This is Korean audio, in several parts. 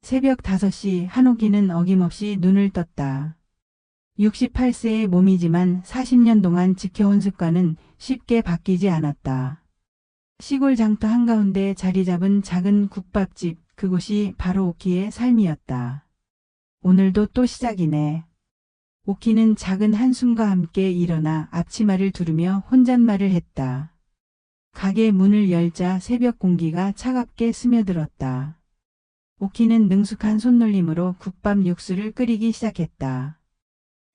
새벽 5시 한옥이는 어김없이 눈을 떴다. 68세의 몸이지만 40년 동안 지켜온 습관은 쉽게 바뀌지 않았다. 시골 장터 한가운데 자리 잡은 작은 국밥집, 그곳이 바로 오키의 삶이었다. 오늘도 또 시작이네. 오키는 작은 한숨과 함께 일어나 앞치마를 두르며 혼잣말을 했다. 가게 문을 열자 새벽 공기가 차갑게 스며들었다. 오키는 능숙한 손놀림으로 국밥 육수를 끓이기 시작했다.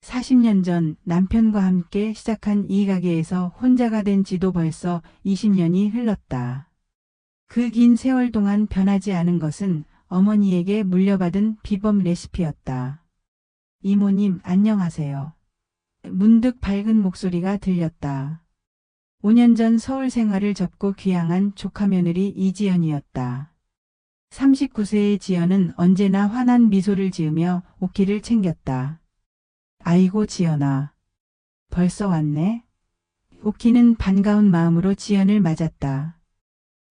40년 전 남편과 함께 시작한 이 가게에서 혼자가 된 지도 벌써 20년이 흘렀다. 그 긴 세월 동안 변하지 않은 것은 어머니에게 물려받은 비법 레시피였다. 이모님, 안녕하세요. 문득 밝은 목소리가 들렸다. 5년 전 서울 생활을 접고 귀향한 조카 며느리 이지연이었다. 39세의 지연은 언제나 환한 미소를 지으며 오키를 챙겼다. 아이고 지연아. 벌써 왔네? 오키는 반가운 마음으로 지연을 맞았다.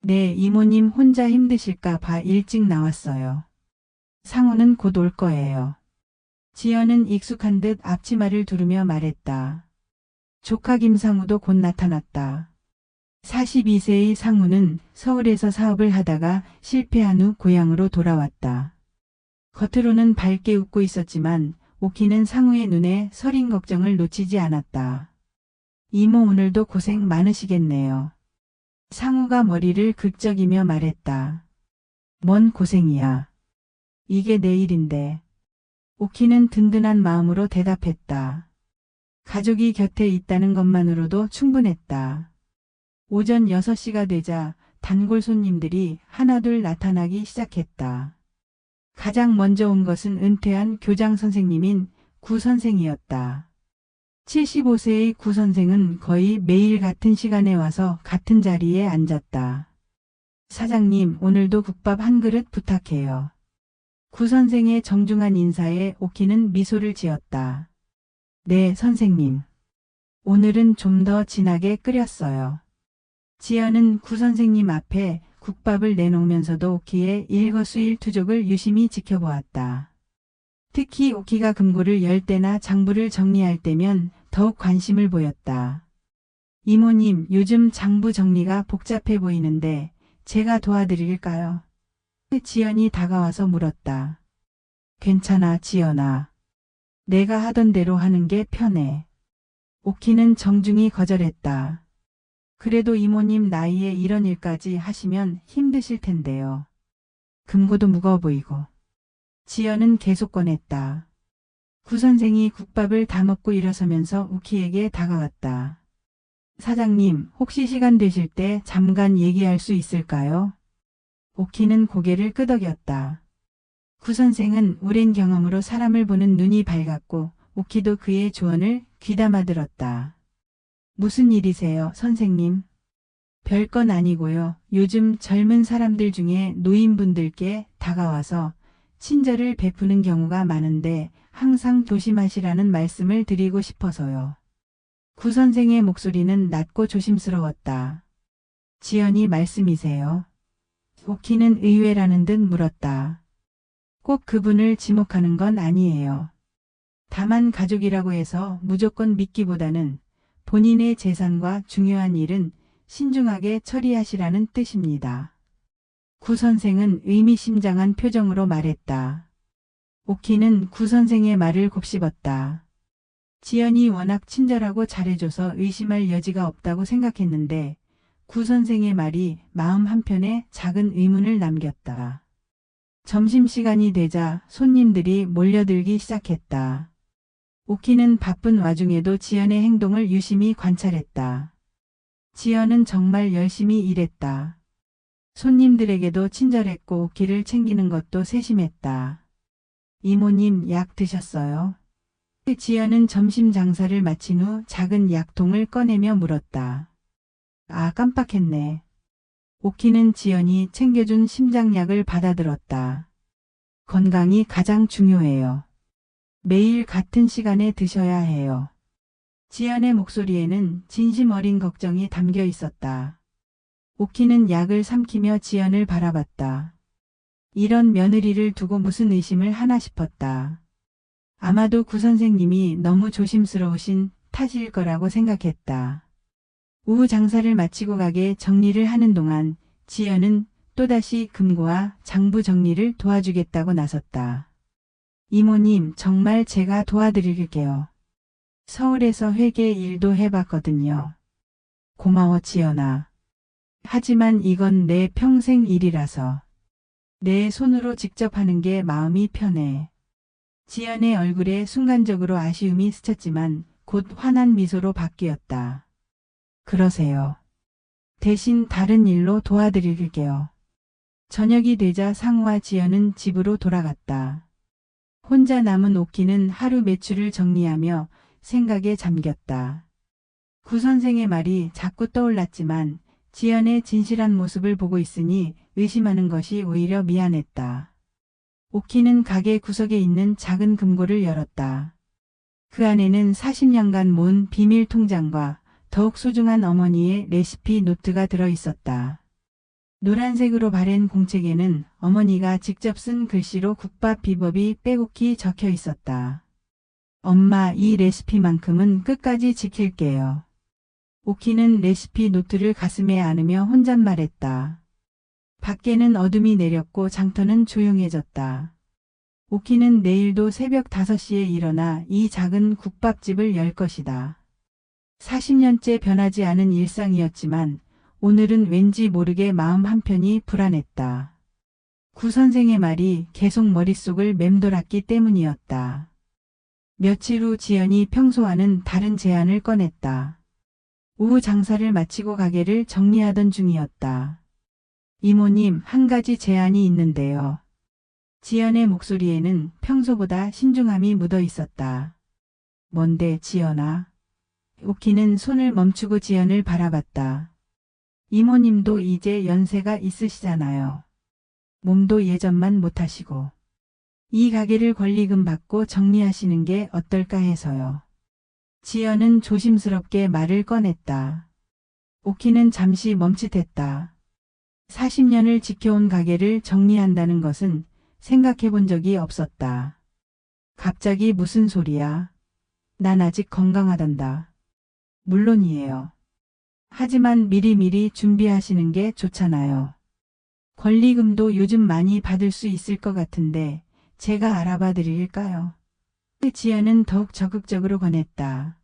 네, 이모님 혼자 힘드실까 봐 일찍 나왔어요. 상우는 곧 올 거예요. 지연은 익숙한 듯 앞치마를 두르며 말했다. 조카 김상우도 곧 나타났다. 42세의 상우는 서울에서 사업을 하다가 실패한 후 고향으로 돌아왔다. 겉으로는 밝게 웃고 있었지만 오키는 상우의 눈에 서린 걱정을 놓치지 않았다. 이모 오늘도 고생 많으시겠네요. 상우가 머리를 극적이며 말했다. 뭔 고생이야. 이게 내 일인데. 오키는 든든한 마음으로 대답했다. 가족이 곁에 있다는 것만으로도 충분했다. 오전 6시가 되자 단골 손님들이 하나둘 나타나기 시작했다. 가장 먼저 온 것은 은퇴한 교장 선생님인 구 선생이었다. 75세의 구 선생은 거의 매일 같은 시간에 와서 같은 자리에 앉았다. 사장님, 오늘도 국밥 한 그릇 부탁해요. 구 선생의 정중한 인사에 오키는 미소를 지었다. 네, 선생님. 오늘은 좀 더 진하게 끓였어요. 지연은 구 선생님 앞에 국밥을 내놓으면서도 오키의 일거수일투족을 유심히 지켜보았다. 특히 오키가 금고를 열 때나 장부를 정리할 때면 더욱 관심을 보였다. 이모님, 요즘 장부 정리가 복잡해 보이는데 제가 도와드릴까요? 지연이 다가와서 물었다. 괜찮아, 지연아. 내가 하던 대로 하는 게 편해. 오키는 정중히 거절했다. 그래도 이모님 나이에 이런 일까지 하시면 힘드실 텐데요. 금고도 무거워 보이고. 지연은 계속 꺼냈다. 구 선생이 국밥을 다 먹고 일어서면서 오키에게 다가왔다. 사장님, 혹시 시간 되실 때 잠깐 얘기할 수 있을까요? 오키는 고개를 끄덕였다. 구 선생은 오랜 경험으로 사람을 보는 눈이 밝았고 오키도 그의 조언을 귀담아 들었다. 무슨 일이세요, 선생님? 별건 아니고요. 요즘 젊은 사람들 중에 노인분들께 다가와서 친절을 베푸는 경우가 많은데 항상 조심하시라는 말씀을 드리고 싶어서요. 구 선생의 목소리는 낮고 조심스러웠다. 지연이 말씀이세요? 오키는 의외라는 듯 물었다. 꼭 그분을 지목하는 건 아니에요. 다만 가족이라고 해서 무조건 믿기보다는 본인의 재산과 중요한 일은 신중하게 처리하시라는 뜻입니다. 구 선생은 의미심장한 표정으로 말했다. 오키는 구 선생의 말을 곱씹었다. 지연이 워낙 친절하고 잘해줘서 의심할 여지가 없다고 생각했는데 구 선생의 말이 마음 한편에 작은 의문을 남겼다. 점심시간이 되자 손님들이 몰려들기 시작했다. 오키는 바쁜 와중에도 지연의 행동을 유심히 관찰했다. 지연은 정말 열심히 일했다. 손님들에게도 친절했고 오키를 챙기는 것도 세심했다. 이모님, 약 드셨어요? 지연은 점심 장사를 마친 후 작은 약통을 꺼내며 물었다. 아, 깜빡했네. 오키는 지연이 챙겨준 심장약을 받아들었다. 건강이 가장 중요해요. 매일 같은 시간에 드셔야 해요. 지연의 목소리에는 진심 어린 걱정이 담겨 있었다. 오키는 약을 삼키며 지연을 바라봤다. 이런 며느리를 두고 무슨 의심을 하나 싶었다. 아마도 구 선생님이 너무 조심스러우신 탓일 거라고 생각했다. 오후 장사를 마치고 가게 정리를 하는 동안 지연은 또다시 금고와 장부 정리를 도와주겠다고 나섰다. 이모님, 정말 제가 도와드릴게요. 서울에서 회계 일도 해봤거든요. 고마워, 지연아. 하지만 이건 내 평생 일이라서. 내 손으로 직접 하는 게 마음이 편해. 지연의 얼굴에 순간적으로 아쉬움이 스쳤지만 곧 환한 미소로 바뀌었다. 그러세요. 대신 다른 일로 도와드릴게요. 저녁이 되자 상우와 지연은 집으로 돌아갔다. 혼자 남은 오키는 하루 매출을 정리하며 생각에 잠겼다. 구 선생의 말이 자꾸 떠올랐지만 지연의 진실한 모습을 보고 있으니 의심하는 것이 오히려 미안했다. 오키는 가게 구석에 있는 작은 금고를 열었다. 그 안에는 40년간 모은 비밀 통장과 더욱 소중한 어머니의 레시피 노트가 들어있었다. 노란색으로 바랜 공책에는 어머니가 직접 쓴 글씨로 국밥 비법이 빼곡히 적혀 있었다. 엄마, 이 레시피만큼은 끝까지 지킬게요. 오키는 레시피 노트를 가슴에 안으며 혼잣말했다. 밖에는 어둠이 내렸고 장터는 조용해졌다. 오키는 내일도 새벽 5시에 일어나 이 작은 국밥집을 열 것이다. 40년째 변하지 않은 일상이었지만 오늘은 왠지 모르게 마음 한편이 불안했다. 구 선생의 말이 계속 머릿속을 맴돌았기 때문이었다. 며칠 후 지연이 평소와는 다른 제안을 꺼냈다. 오후 장사를 마치고 가게를 정리하던 중이었다. 이모님, 한 가지 제안이 있는데요. 지연의 목소리에는 평소보다 신중함이 묻어 있었다. 뭔데, 지연아? 오키는 손을 멈추고 지연을 바라봤다. 이모님도 이제 연세가 있으시잖아요. 몸도 예전만 못하시고. 이 가게를 권리금 받고 정리하시는 게 어떨까 해서요. 지연은 조심스럽게 말을 꺼냈다. 오키는 잠시 멈칫했다. 40년을 지켜온 가게를 정리한다는 것은 생각해 본 적이 없었다. 갑자기 무슨 소리야? 난 아직 건강하단다. 물론이에요. 하지만 미리미리 준비하시는 게 좋잖아요. 권리금도 요즘 많이 받을 수 있을 것 같은데 제가 알아봐 드릴까요? 지연은 더욱 적극적으로 권했다.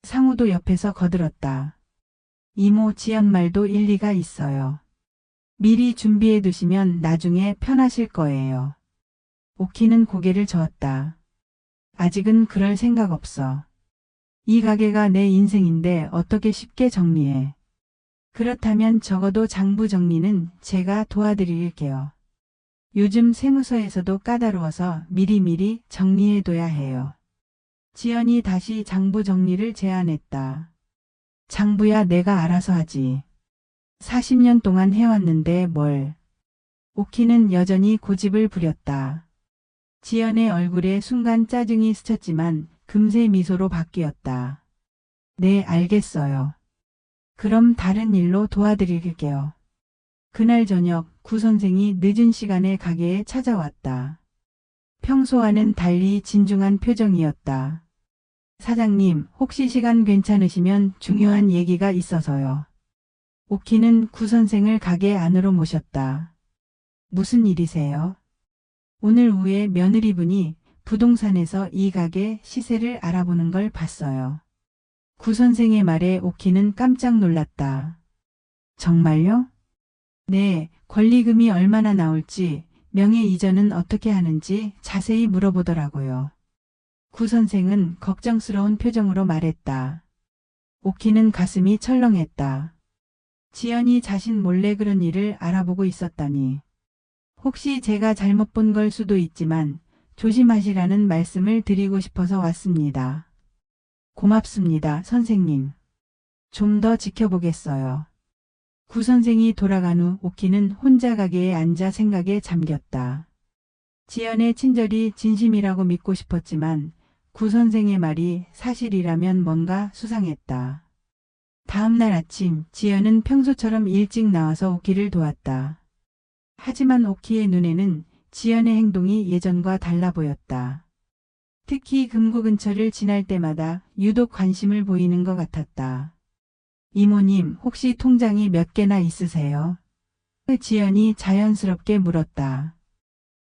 상우도 옆에서 거들었다. 이모, 지연 말도 일리가 있어요. 미리 준비해 두시면 나중에 편하실 거예요. 오키는 고개를 저었다. 아직은 그럴 생각 없어. 이 가게가 내 인생인데 어떻게 쉽게 정리해. 그렇다면 적어도 장부 정리는 제가 도와드릴게요. 요즘 세무서에서도 까다로워서 미리미리 정리해둬야 해요. 지연이 다시 장부 정리를 제안했다. 장부야, 내가 알아서 하지. 40년 동안 해왔는데 뭘. 오키는 여전히 고집을 부렸다. 지연의 얼굴에 순간 짜증이 스쳤지만 금세 미소로 바뀌었다. 네, 알겠어요. 그럼 다른 일로 도와드릴게요. 그날 저녁 구 선생이 늦은 시간에 가게에 찾아왔다. 평소와는 달리 진중한 표정이었다. 사장님, 혹시 시간 괜찮으시면 중요한 얘기가 있어서요. 오키는 구 선생을 가게 안으로 모셨다. 무슨 일이세요? 오늘 오후에 며느리분이 부동산에서 이 가게 시세를 알아보는 걸 봤어요. 구 선생의 말에 오키는 깜짝 놀랐다. 정말요? 네, 권리금이 얼마나 나올지, 명예 이전은 어떻게 하는지 자세히 물어보더라고요. 구 선생은 걱정스러운 표정으로 말했다. 오키는 가슴이 철렁했다. 지연이 자신 몰래 그런 일을 알아보고 있었다니. 혹시 제가 잘못 본 걸 수도 있지만 조심하시라는 말씀을 드리고 싶어서 왔습니다. 고맙습니다, 선생님. 좀 더 지켜보겠어요. 구 선생이 돌아간 후 오키는 혼자 가게에 앉아 생각에 잠겼다. 지연의 친절이 진심이라고 믿고 싶었지만 구 선생의 말이 사실이라면 뭔가 수상했다. 다음 날 아침 지연은 평소처럼 일찍 나와서 오키를 도왔다. 하지만 오키의 눈에는 지연의 행동이 예전과 달라 보였다. 특히 금고 근처를 지날 때마다 유독 관심을 보이는 것 같았다. 이모님, 혹시 통장이 몇 개나 있으세요? 지연이 자연스럽게 물었다.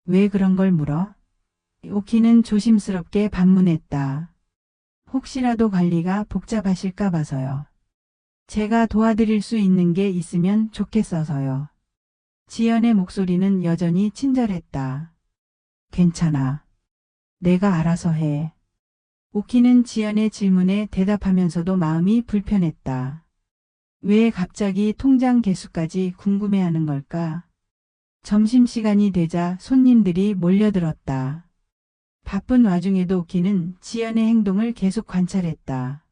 왜 그런 걸 물어? 오키는 조심스럽게 반문했다. 혹시라도 관리가 복잡하실까 봐서요. 제가 도와드릴 수 있는 게 있으면 좋겠어서요. 지연의 목소리는 여전히 친절했다. 괜찮아. 내가 알아서 해. 오키는 지연의 질문에 대답하면서도 마음이 불편했다. 왜 갑자기 통장 개수까지 궁금해하는 걸까? 점심시간이 되자 손님들이 몰려들었다. 바쁜 와중에도 오키는 지연의 행동을 계속 관찰했다.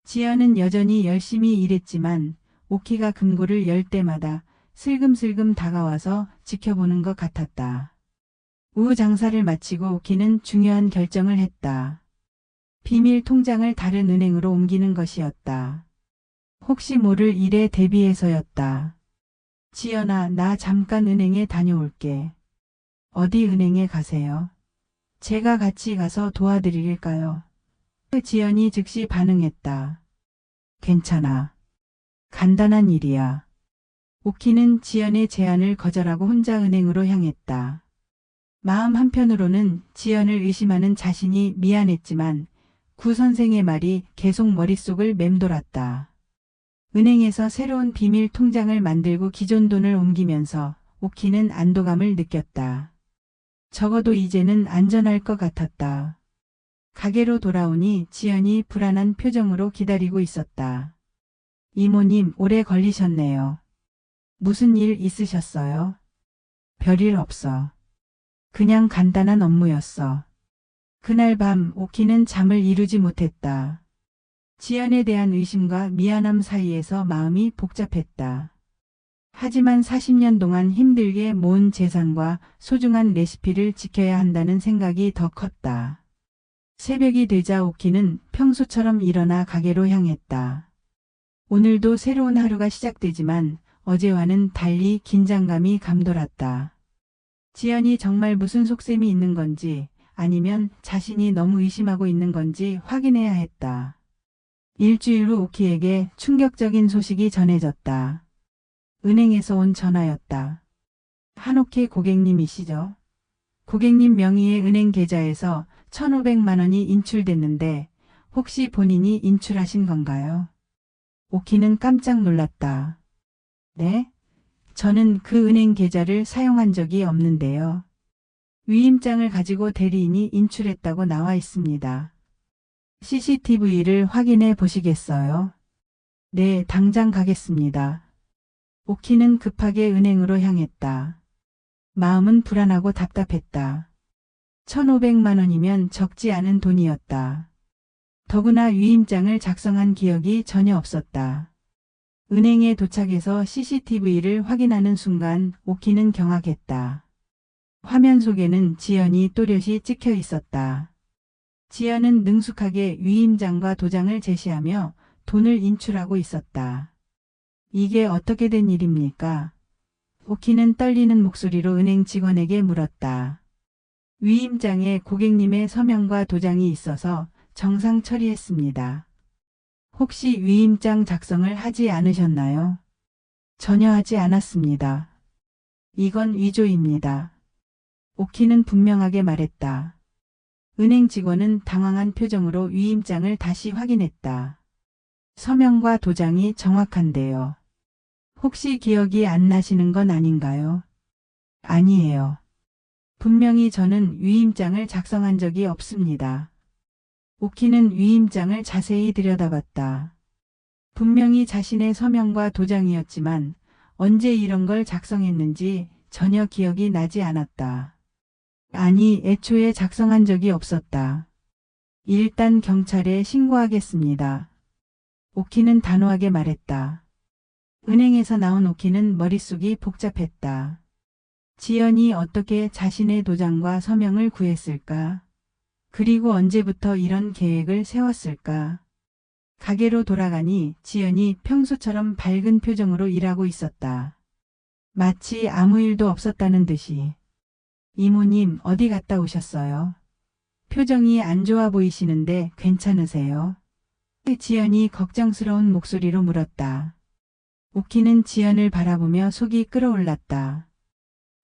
지연은 여전히 열심히 일했지만 오키가 금고를 열 때마다 슬금슬금 다가와서 지켜보는 것 같았다. 오후 장사를 마치고 오키는 중요한 결정을 했다. 비밀 통장을 다른 은행으로 옮기는 것이었다. 혹시 모를 일에 대비해서였다. 지연아, 나 잠깐 은행에 다녀올게. 어디 은행에 가세요? 제가 같이 가서 도와드릴까요? 지연이 즉시 반응했다. 괜찮아. 간단한 일이야. 오키는 지연의 제안을 거절하고 혼자 은행으로 향했다. 마음 한편으로는 지연을 의심하는 자신이 미안했지만 구 선생의 말이 계속 머릿속을 맴돌았다. 은행에서 새로운 비밀 통장을 만들고 기존 돈을 옮기면서 오키는 안도감을 느꼈다. 적어도 이제는 안전할 것 같았다. 가게로 돌아오니 지연이 불안한 표정으로 기다리고 있었다. 이모님, 오래 걸리셨네요. 무슨 일 있으셨어요? 별일 없어. 그냥 간단한 업무였어. 그날 밤 오키는 잠을 이루지 못했다. 지연에 대한 의심과 미안함 사이에서 마음이 복잡했다. 하지만 40년 동안 힘들게 모은 재산과 소중한 레시피를 지켜야 한다는 생각이 더 컸다. 새벽이 되자 오키는 평소처럼 일어나 가게로 향했다. 오늘도 새로운 하루가 시작되지만 어제와는 달리 긴장감이 감돌았다. 지연이 정말 무슨 속셈이 있는 건지 아니면 자신이 너무 의심하고 있는 건지 확인해야 했다. 일주일 후 오키에게 충격적인 소식이 전해졌다. 은행에서 온 전화였다. 한옥희 고객님이시죠? 고객님 명의의 은행 계좌에서 1,500만 원이 인출됐는데 혹시 본인이 인출하신 건가요? 오키는 깜짝 놀랐다. 네? 저는 그 은행 계좌를 사용한 적이 없는데요. 위임장을 가지고 대리인이 인출했다고 나와 있습니다. CCTV를 확인해 보시겠어요? 네, 당장 가겠습니다. 오키는 급하게 은행으로 향했다. 마음은 불안하고 답답했다. 1,500만 원이면 적지 않은 돈이었다. 더구나 위임장을 작성한 기억이 전혀 없었다. 은행에 도착해서 CCTV를 확인하는 순간 오키는 경악했다. 화면 속에는 지연이 또렷이 찍혀 있었다. 지연은 능숙하게 위임장과 도장을 제시하며 돈을 인출하고 있었다. 이게 어떻게 된 일입니까? 오키는 떨리는 목소리로 은행 직원에게 물었다. 위임장에 고객님의 서명과 도장이 있어서 정상 처리했습니다. 혹시 위임장 작성을 하지 않으셨나요? 전혀 하지 않았습니다. 이건 위조입니다. 오키는 분명하게 말했다. 은행 직원은 당황한 표정으로 위임장을 다시 확인했다. 서명과 도장이 정확한데요. 혹시 기억이 안 나시는 건 아닌가요? 아니에요. 분명히 저는 위임장을 작성한 적이 없습니다. 오키는 위임장을 자세히 들여다봤다. 분명히 자신의 서명과 도장이었지만 언제 이런 걸 작성했는지 전혀 기억이 나지 않았다. 아니, 애초에 작성한 적이 없었다. 일단 경찰에 신고하겠습니다. 오키는 단호하게 말했다. 은행에서 나온 오키는 머릿속이 복잡했다. 지연이 어떻게 자신의 도장과 서명을 구했을까? 그리고 언제부터 이런 계획을 세웠을까? 가게로 돌아가니 지연이 평소처럼 밝은 표정으로 일하고 있었다. 마치 아무 일도 없었다는 듯이. 이모님 어디 갔다 오셨어요? 표정이 안 좋아 보이시는데 괜찮으세요? 지연이 걱정스러운 목소리로 물었다. 오키는 지연을 바라보며 속이 끓어올랐다.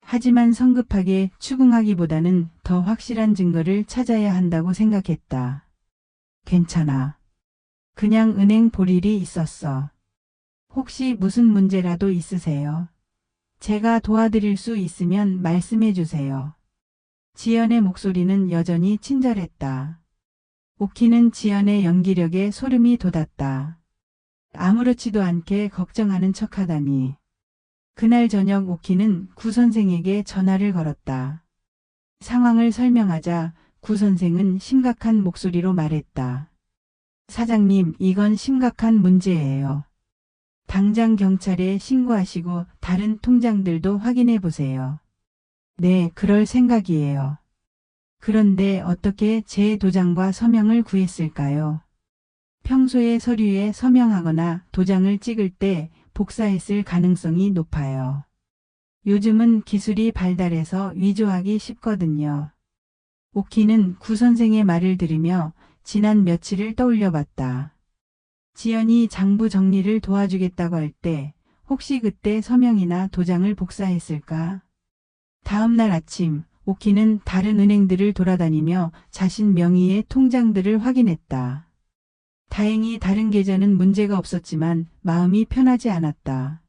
하지만 성급하게 추궁하기보다는 더 확실한 증거를 찾아야 한다고 생각했다. 괜찮아. 그냥 은행 볼 일이 있었어. 혹시 무슨 문제라도 있으세요? 제가 도와드릴 수 있으면 말씀해 주세요. 지연의 목소리는 여전히 친절했다. 오키는 지연의 연기력에 소름이 돋았다. 아무렇지도 않게 걱정하는 척하다니. 그날 저녁 오키는 구 선생에게 전화를 걸었다. 상황을 설명하자 구 선생은 심각한 목소리로 말했다. 사장님, 이건 심각한 문제예요. 당장 경찰에 신고하시고 다른 통장들도 확인해 보세요. 네, 그럴 생각이에요. 그런데 어떻게 제 도장과 서명을 구했을까요? 평소에 서류에 서명하거나 도장을 찍을 때 복사했을 가능성이 높아요. 요즘은 기술이 발달해서 위조하기 쉽거든요. 오키는 구 선생의 말을 들으며 지난 며칠을 떠올려 봤다. 지연이 장부 정리를 도와주겠다고 할 때 혹시 그때 서명이나 도장을 복사했을까? 다음 날 아침 오키는 다른 은행들을 돌아다니며 자신 명의의 통장들을 확인했다. 다행히 다른 계좌는 문제가 없었지만 마음이 편하지 않았다.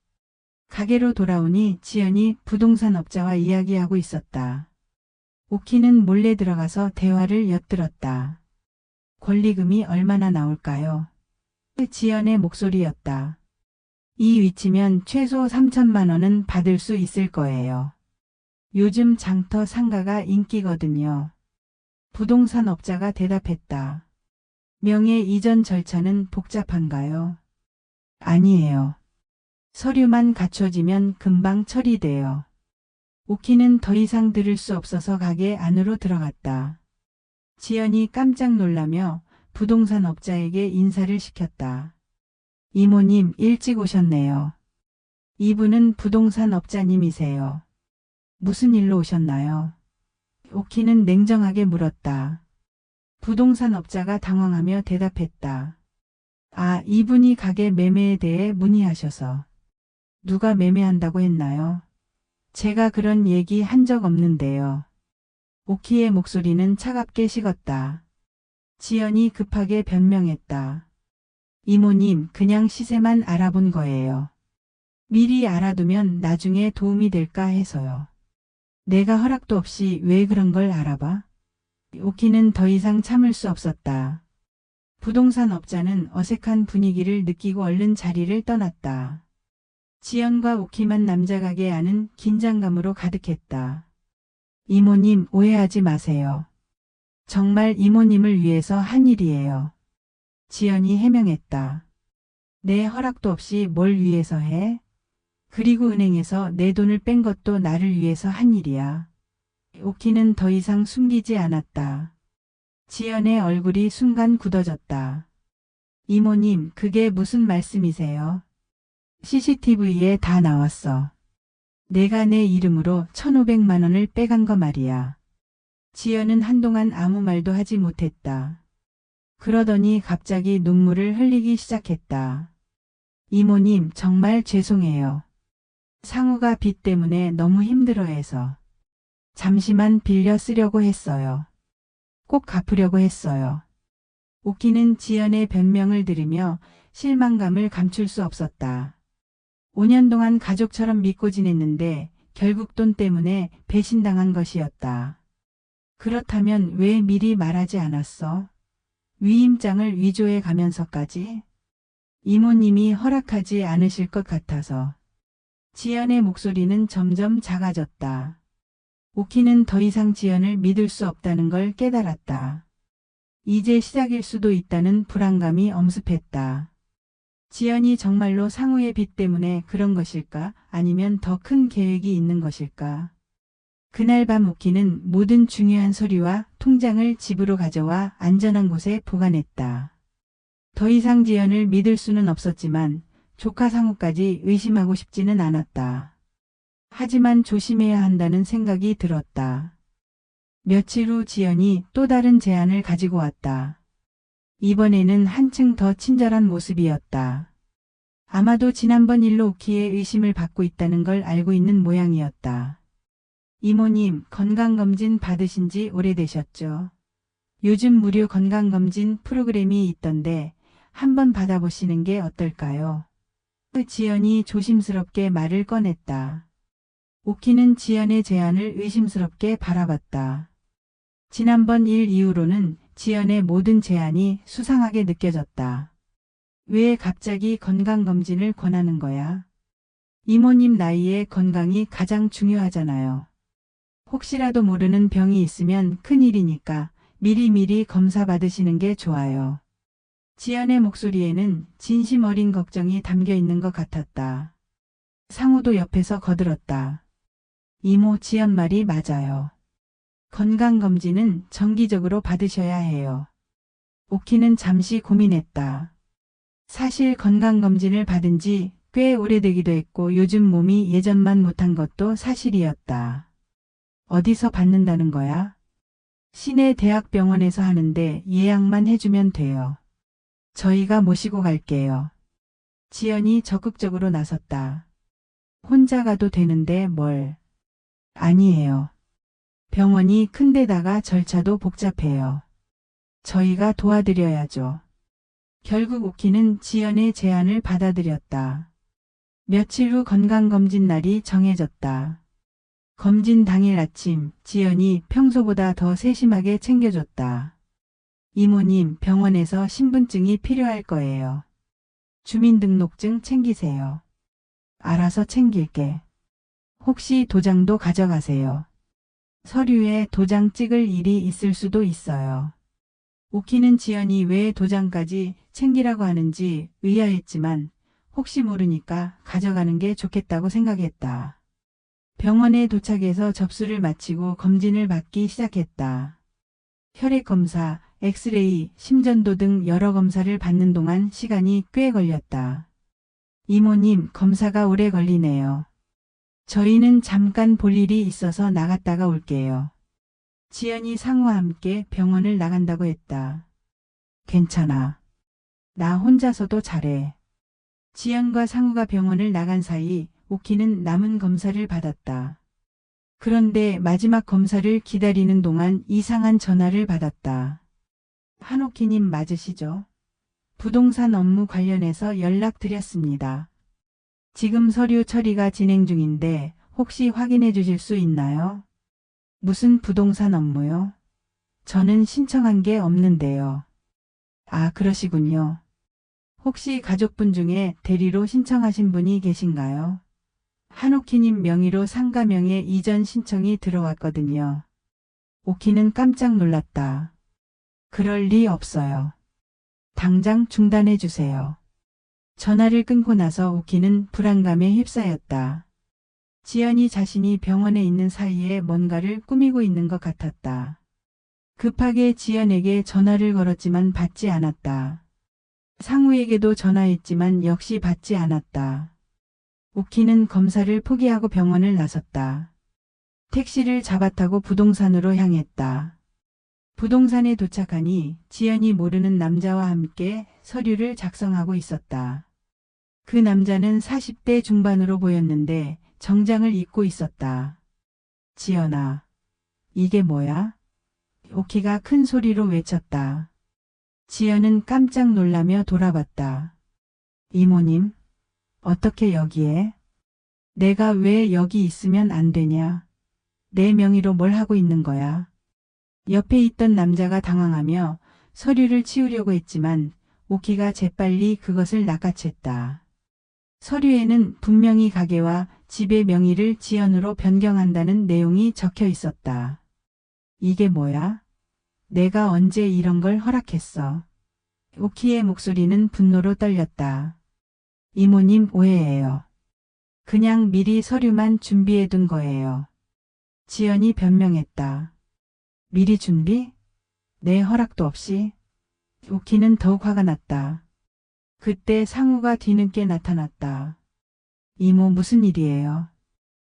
가게로 돌아오니 지연이 부동산 업자와 이야기하고 있었다. 오키는 몰래 들어가서 대화를 엿들었다. 권리금이 얼마나 나올까요? 지연의 목소리였다. 이 위치면 최소 3천만 원은 받을 수 있을 거예요. 요즘 장터 상가가 인기거든요. 부동산 업자가 대답했다. 명예 이전 절차는 복잡한가요? 아니에요. 서류만 갖춰지면 금방 처리돼요. 오키는 더 이상 들을 수 없어서 가게 안으로 들어갔다. 지연이 깜짝 놀라며 부동산 업자에게 인사를 시켰다. 이모님 일찍 오셨네요. 이분은 부동산 업자님이세요. 무슨 일로 오셨나요? 오키는 냉정하게 물었다. 부동산 업자가 당황하며 대답했다. 아, 이분이 가게 매매에 대해 문의하셔서. 누가 매매한다고 했나요? 제가 그런 얘기 한 적 없는데요. 오키의 목소리는 차갑게 식었다. 지연이 급하게 변명했다. 이모님, 그냥 시세만 알아본 거예요. 미리 알아두면 나중에 도움이 될까 해서요. 내가 허락도 없이 왜 그런 걸 알아봐? 오키는 더 이상 참을 수 없었다. 부동산 업자는 어색한 분위기를 느끼고 얼른 자리를 떠났다. 지연과 오키만 남자 가게 안은 긴장감으로 가득했다. 이모님 오해하지 마세요. 정말 이모님을 위해서 한 일이에요. 지연이 해명했다. 내 허락도 없이 뭘 위해서 해? 그리고 은행에서 내 돈을 뺀 것도 나를 위해서 한 일이야. 오키는 더 이상 숨기지 않았다. 지연의 얼굴이 순간 굳어졌다. 이모님, 그게 무슨 말씀이세요? CCTV에 다 나왔어. 내가 내 이름으로 1,500만 원을 빼간 거 말이야. 지연은 한동안 아무 말도 하지 못했다. 그러더니 갑자기 눈물을 흘리기 시작했다. 이모님, 정말 죄송해요. 상우가 빚 때문에 너무 힘들어해서. 잠시만 빌려 쓰려고 했어요. 꼭 갚으려고 했어요. 오키는 지연의 변명을 들으며 실망감을 감출 수 없었다. 5년 동안 가족처럼 믿고 지냈는데 결국 돈 때문에 배신당한 것이었다. 그렇다면 왜 미리 말하지 않았어? 위임장을 위조해 가면서까지? 이모님이 허락하지 않으실 것 같아서. 지연의 목소리는 점점 작아졌다. 오키는 더 이상 지연을 믿을 수 없다는 걸 깨달았다. 이제 시작일 수도 있다는 불안감이 엄습했다. 지연이 정말로 상우의 빚 때문에 그런 것일까? 아니면 더 큰 계획이 있는 것일까? 그날 밤 오키는 모든 중요한 서류와 통장을 집으로 가져와 안전한 곳에 보관했다. 더 이상 지연을 믿을 수는 없었지만 조카 상우까지 의심하고 싶지는 않았다. 하지만 조심해야 한다는 생각이 들었다. 며칠 후 지연이 또 다른 제안을 가지고 왔다. 이번에는 한층 더 친절한 모습이었다. 아마도 지난번 일로 오키의 의심을 받고 있다는 걸 알고 있는 모양이었다. 이모님, 건강검진 받으신 지 오래되셨죠? 요즘 무료 건강검진 프로그램이 있던데 한번 받아보시는 게 어떨까요? 지연이 조심스럽게 말을 꺼냈다. 오키는 지연의 제안을 의심스럽게 바라봤다. 지난번 일 이후로는 지연의 모든 제안이 수상하게 느껴졌다. 왜 갑자기 건강검진을 권하는 거야? 이모님 나이에 건강이 가장 중요하잖아요. 혹시라도 모르는 병이 있으면 큰일이니까 미리미리 검사 받으시는 게 좋아요. 지연의 목소리에는 진심 어린 걱정이 담겨 있는 것 같았다. 상우도 옆에서 거들었다. 이모, 지연 말이 맞아요. 건강검진은 정기적으로 받으셔야 해요. 오키는 잠시 고민했다. 사실 건강검진을 받은 지 꽤 오래되기도 했고 요즘 몸이 예전만 못한 것도 사실이었다. 어디서 받는다는 거야? 시내 대학병원에서 하는데 예약만 해주면 돼요. 저희가 모시고 갈게요. 지연이 적극적으로 나섰다. 혼자 가도 되는데 뭘. 아니에요. 병원이 큰데다가 절차도 복잡해요. 저희가 도와드려야죠. 결국 오키는 지연의 제안을 받아들였다. 며칠 후 건강검진 날이 정해졌다. 검진 당일 아침 지연이 평소보다 더 세심하게 챙겨줬다. 이모님, 병원에서 신분증이 필요할 거예요. 주민등록증 챙기세요. 알아서 챙길게. 혹시 도장도 가져가세요. 서류에 도장 찍을 일이 있을 수도 있어요. 오키는 지연이 왜 도장까지 챙기라고 하는지 의아했지만 혹시 모르니까 가져가는 게 좋겠다고 생각했다. 병원에 도착해서 접수를 마치고 검진을 받기 시작했다. 혈액검사, 엑스레이, 심전도 등 여러 검사를 받는 동안 시간이 꽤 걸렸다. 이모님, 검사가 오래 걸리네요. 저희는 잠깐 볼 일이 있어서 나갔다가 올게요. 지연이 상우와 함께 병원을 나간다고 했다. 괜찮아. 나 혼자서도 잘해. 지연과 상우가 병원을 나간 사이 오키는 남은 검사를 받았다. 그런데 마지막 검사를 기다리는 동안 이상한 전화를 받았다. 한오키님 맞으시죠? 부동산 업무 관련해서 연락드렸습니다. 지금 서류 처리가 진행 중인데 혹시 확인해 주실 수 있나요? 무슨 부동산 업무요? 저는 신청한 게 없는데요. 아, 그러시군요. 혹시 가족분 중에 대리로 신청하신 분이 계신가요? 한오키님 명의로 상가명의 이전 신청이 들어왔거든요. 오키는 깜짝 놀랐다. 그럴 리 없어요. 당장 중단해 주세요. 전화를 끊고 나서 오키는 불안감에 휩싸였다. 지연이 자신이 병원에 있는 사이에 뭔가를 꾸미고 있는 것 같았다. 급하게 지연에게 전화를 걸었지만 받지 않았다. 상우에게도 전화했지만 역시 받지 않았다. 오키는 검사를 포기하고 병원을 나섰다. 택시를 잡아타고 부동산으로 향했다. 부동산에 도착하니 지연이 모르는 남자와 함께 서류를 작성하고 있었다. 그 남자는 40대 중반으로 보였는데 정장을 입고 있었다. 지연아, 이게 뭐야? 오키가 큰 소리로 외쳤다. 지연은 깜짝 놀라며 돌아봤다. 이모님, 어떻게 여기에? 내가 왜 여기 있으면 안 되냐? 내 명의로 뭘 하고 있는 거야? 옆에 있던 남자가 당황하며 서류를 치우려고 했지만 오키가 재빨리 그것을 낚아챘다. 서류에는 분명히 가게와 집의 명의를 지연으로 변경한다는 내용이 적혀 있었다. 이게 뭐야? 내가 언제 이런 걸 허락했어? 오키의 목소리는 분노로 떨렸다. 이모님 오해예요. 그냥 미리 서류만 준비해둔 거예요. 지연이 변명했다. 미리 준비? 내 허락도 없이? 오키는 더욱 화가 났다. 그때 상우가 뒤늦게 나타났다. 이모 무슨 일이에요?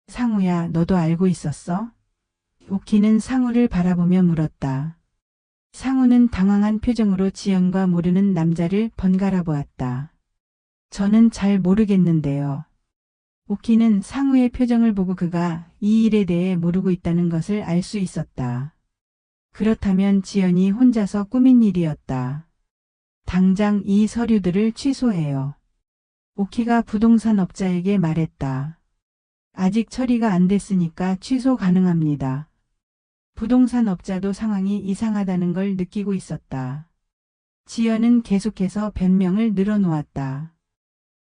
상우야, 너도 알고 있었어? 오키는 상우를 바라보며 물었다. 상우는 당황한 표정으로 지연과 모르는 남자를 번갈아 보았다. 저는 잘 모르겠는데요. 오키는 상우의 표정을 보고 그가 이 일에 대해 모르고 있다는 것을 알 수 있었다. 그렇다면 지연이 혼자서 꾸민 일이었다. 당장 이 서류들을 취소해요. 오키가 부동산 업자에게 말했다. 아직 처리가 안 됐으니까 취소 가능합니다. 부동산 업자도 상황이 이상하다는 걸 느끼고 있었다. 지연은 계속해서 변명을 늘어놓았다.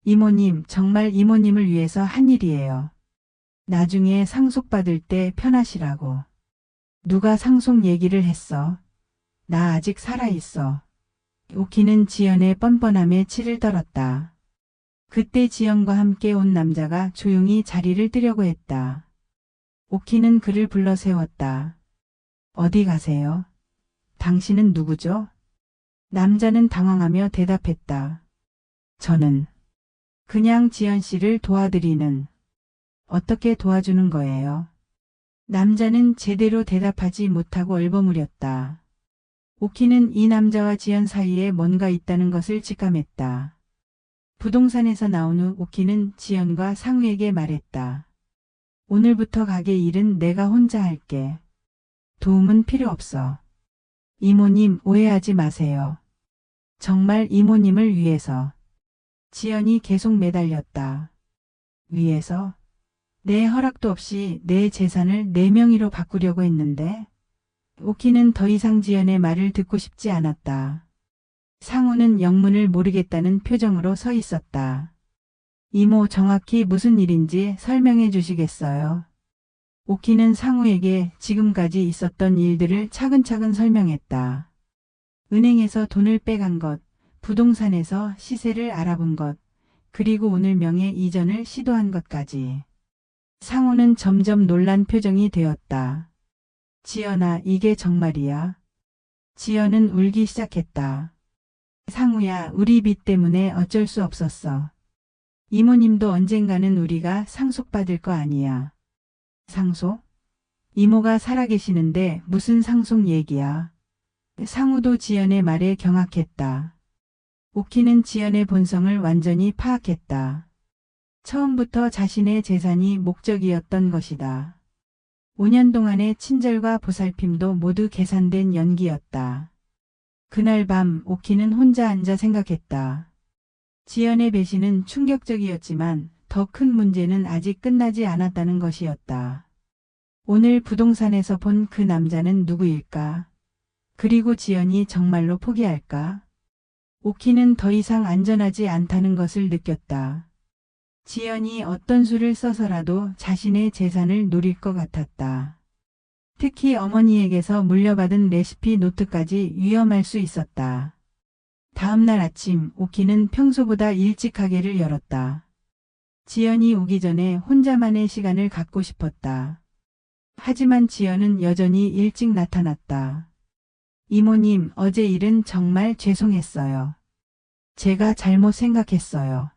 이모님, 정말 이모님을 위해서 한 일이에요. 나중에 상속받을 때 편하시라고. 누가 상속 얘기를 했어? 나 아직 살아있어. 오키는 지연의 뻔뻔함에 치를 떨었다. 그때 지연과 함께 온 남자가 조용히 자리를 뜨려고 했다. 오키는 그를 불러 세웠다. 어디 가세요? 당신은 누구죠? 남자는 당황하며 대답했다. 저는 그냥 지연 씨를 도와드리는. 어떻게 도와주는 거예요? 남자는 제대로 대답하지 못하고 얼버무렸다. 오키는 이 남자와 지연 사이에 뭔가 있다는 것을 직감했다. 부동산에서 나온 후 오키는 지연과 상우에게 말했다. 오늘부터 가게 일은 내가 혼자 할게. 도움은 필요 없어. 이모님, 오해하지 마세요. 정말 이모님을 위해서. 지연이 계속 매달렸다. 위해서? 내 허락도 없이 내 재산을 내 명의로 바꾸려고 했는데. 오키는 더 이상 지연의 말을 듣고 싶지 않았다. 상우는 영문을 모르겠다는 표정으로 서 있었다. 이모, 정확히 무슨 일인지 설명해 주시겠어요? 오키는 상우에게 지금까지 있었던 일들을 차근차근 설명했다. 은행에서 돈을 빼간 것, 부동산에서 시세를 알아본 것, 그리고 오늘 명예 이전을 시도한 것까지. 상우는 점점 놀란 표정이 되었다. 지연아, 이게 정말이야? 지연은 울기 시작했다. 상우야, 우리 빚 때문에 어쩔 수 없었어. 이모님도 언젠가는 우리가 상속받을 거 아니야. 상속? 이모가 살아계시는데 무슨 상속 얘기야? 상우도 지연의 말에 경악했다. 오키는 지연의 본성을 완전히 파악했다. 처음부터 자신의 재산이 목적이었던 것이다. 5년 동안의 친절과 보살핌도 모두 계산된 연기였다. 그날 밤 오키는 혼자 앉아 생각했다. 지연의 배신은 충격적이었지만 더 큰 문제는 아직 끝나지 않았다는 것이었다. 오늘 부동산에서 본 그 남자는 누구일까? 그리고 지연이 정말로 포기할까? 오키는 더 이상 안전하지 않다는 것을 느꼈다. 지연이 어떤 수를 써서라도 자신의 재산을 노릴 것 같았다. 특히 어머니에게서 물려받은 레시피 노트까지 위험할 수 있었다. 다음 날 아침 오키는 평소보다 일찍 가게를 열었다. 지연이 오기 전에 혼자만의 시간을 갖고 싶었다. 하지만 지연은 여전히 일찍 나타났다. 이모님, 어제 일은 정말 죄송했어요. 제가 잘못 생각했어요.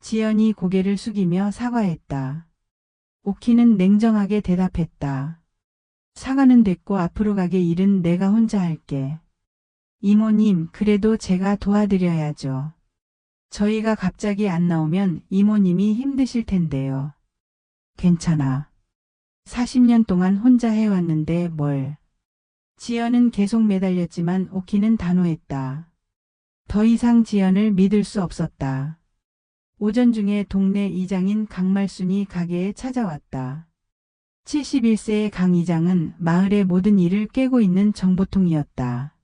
지연이 고개를 숙이며 사과했다. 오키는 냉정하게 대답했다. 사과는 됐고 앞으로 가게 일은 내가 혼자 할게. 이모님, 그래도 제가 도와드려야죠. 저희가 갑자기 안 나오면 이모님이 힘드실 텐데요. 괜찮아. 40년 동안 혼자 해왔는데 뭘. 지연은 계속 매달렸지만 오키는 단호했다. 더 이상 지연을 믿을 수 없었다. 오전 중에 동네 이장인 강말순이 가게에 찾아왔다. 71세의 강 이장은 마을의 모든 일을 꿰고 있는 정보통이었다.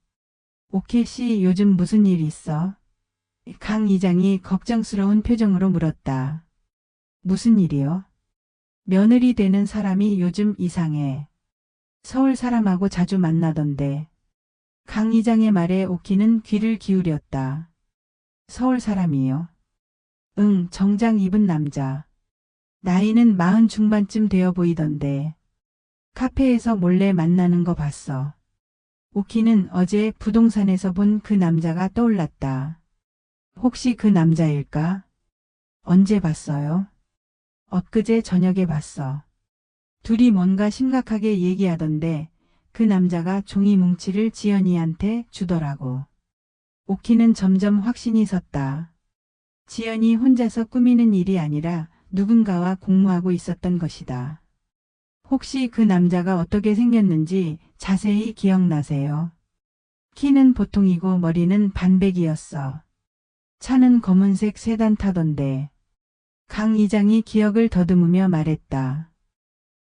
오키 씨, 요즘 무슨 일 있어? 강 이장이 걱정스러운 표정으로 물었다. 무슨 일이요? 며느리 되는 사람이 요즘 이상해. 서울 사람하고 자주 만나던데. 강 이장의 말에 오키는 귀를 기울였다. 서울 사람이요? 응, 정장 입은 남자. 나이는 40 중반쯤 되어 보이던데. 카페에서 몰래 만나는 거 봤어. 오키는 어제 부동산에서 본 그 남자가 떠올랐다. 혹시 그 남자일까? 언제 봤어요? 엊그제 저녁에 봤어. 둘이 뭔가 심각하게 얘기하던데 그 남자가 종이 뭉치를 지연이한테 주더라고. 오키는 점점 확신이 섰다. 지연이 혼자서 꾸미는 일이 아니라 누군가와 공모하고 있었던 것이다. 혹시 그 남자가 어떻게 생겼는지 자세히 기억나세요? 키는 보통이고 머리는 반백이었어. 차는 검은색 세단 타던데. 강 이장이 기억을 더듬으며 말했다.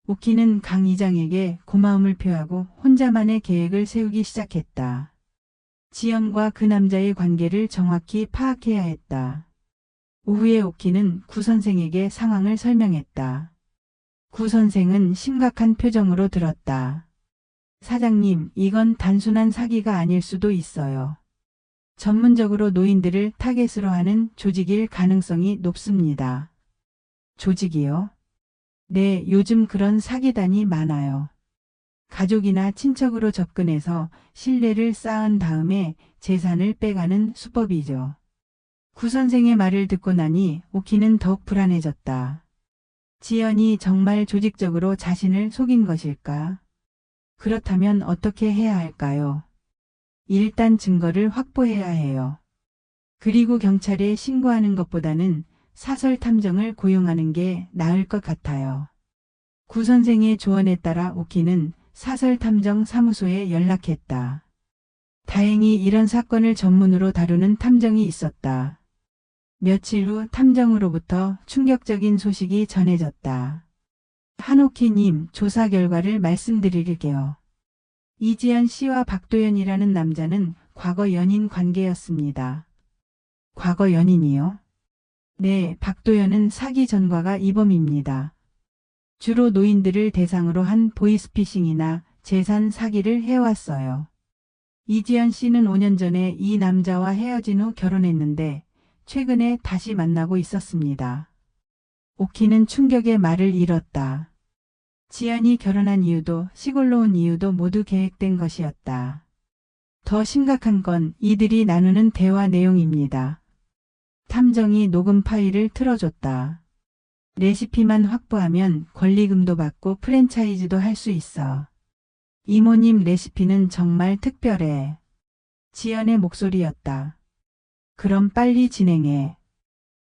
오키는 강 이장에게 고마움을 표하고 혼자만의 계획을 세우기 시작했다. 지연과 그 남자의 관계를 정확히 파악해야 했다. 오후에 오키는 구 선생에게 상황을 설명했다. 구 선생은 심각한 표정으로 들었다. 사장님, 이건 단순한 사기가 아닐 수도 있어요. 전문적으로 노인들을 타겟으로 하는 조직일 가능성이 높습니다. 조직이요? 네, 요즘 그런 사기단이 많아요. 가족이나 친척으로 접근해서 신뢰를 쌓은 다음에 재산을 빼가는 수법이죠. 구 선생의 말을 듣고 나니 오키는 더욱 불안해졌다. 지연이 정말 조직적으로 자신을 속인 것일까? 그렇다면 어떻게 해야 할까요? 일단 증거를 확보해야 해요. 그리고 경찰에 신고하는 것보다는 사설 탐정을 고용하는 게 나을 것 같아요. 구 선생의 조언에 따라 오키는 사설 탐정 사무소에 연락했다. 다행히 이런 사건을 전문으로 다루는 탐정이 있었다. 며칠 후 탐정으로부터 충격적인 소식이 전해졌다. 한오키님, 조사 결과를 말씀드릴게요. 이지연 씨와 박도연이라는 남자는 과거 연인 관계였습니다. 과거 연인이요? 네, 박도연은 사기 전과가 이범입니다. 주로 노인들을 대상으로 한 보이스피싱이나 재산 사기를 해왔어요. 이지연 씨는 5년 전에 이 남자와 헤어진 후 결혼했는데 최근에 다시 만나고 있었습니다. 오키는 충격의 말을 잃었다. 지연이 결혼한 이유도 시골로 온 이유도 모두 계획된 것이었다. 더 심각한 건 이들이 나누는 대화 내용입니다. 탐정이 녹음 파일을 틀어줬다. 레시피만 확보하면 권리금도 받고 프랜차이즈도 할 수 있어. 이모님 레시피는 정말 특별해. 지연의 목소리였다. 그럼 빨리 진행해.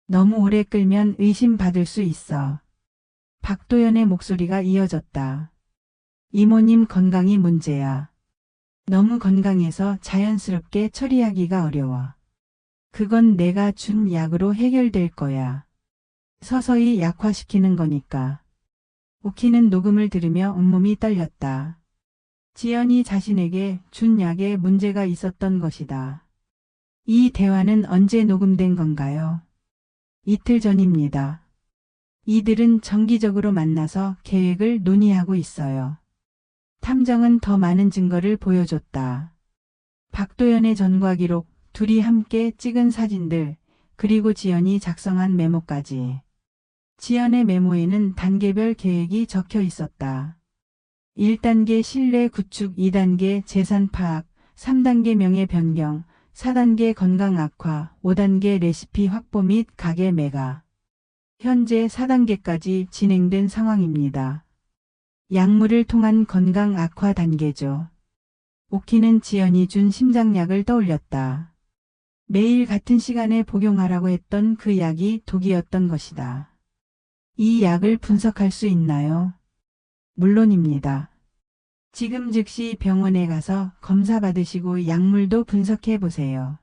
너무 오래 끌면 의심받을 수 있어. 박도연의 목소리가 이어졌다. 이모님 건강이 문제야. 너무 건강해서 자연스럽게 처리하기가 어려워. 그건 내가 준 약으로 해결될 거야. 서서히 약화시키는 거니까. 오키는 녹음을 들으며 온몸이 떨렸다. 지연이 자신에게 준 약에 문제가 있었던 것이다. 이 대화는 언제 녹음된 건가요? 이틀 전입니다. 이들은 정기적으로 만나서 계획을 논의하고 있어요. 탐정은 더 많은 증거를 보여줬다. 박도연의 전과 기록, 둘이 함께 찍은 사진들, 그리고 지연이 작성한 메모까지. 지연의 메모에는 단계별 계획이 적혀 있었다. 1단계 신뢰 구축, 2단계 재산 파악, 3단계 명예 변경, 4단계 건강 악화, 5단계 레시피 확보 및 가게 매각. 현재 4단계까지 진행된 상황입니다. 약물을 통한 건강 악화 단계죠. 오키는 지연이 준 심장약을 떠올렸다. 매일 같은 시간에 복용하라고 했던 그 약이 독이었던 것이다. 이 약을 분석할 수 있나요? 물론입니다. 지금 즉시 병원에 가서 검사 받으시고 약물도 분석해 보세요.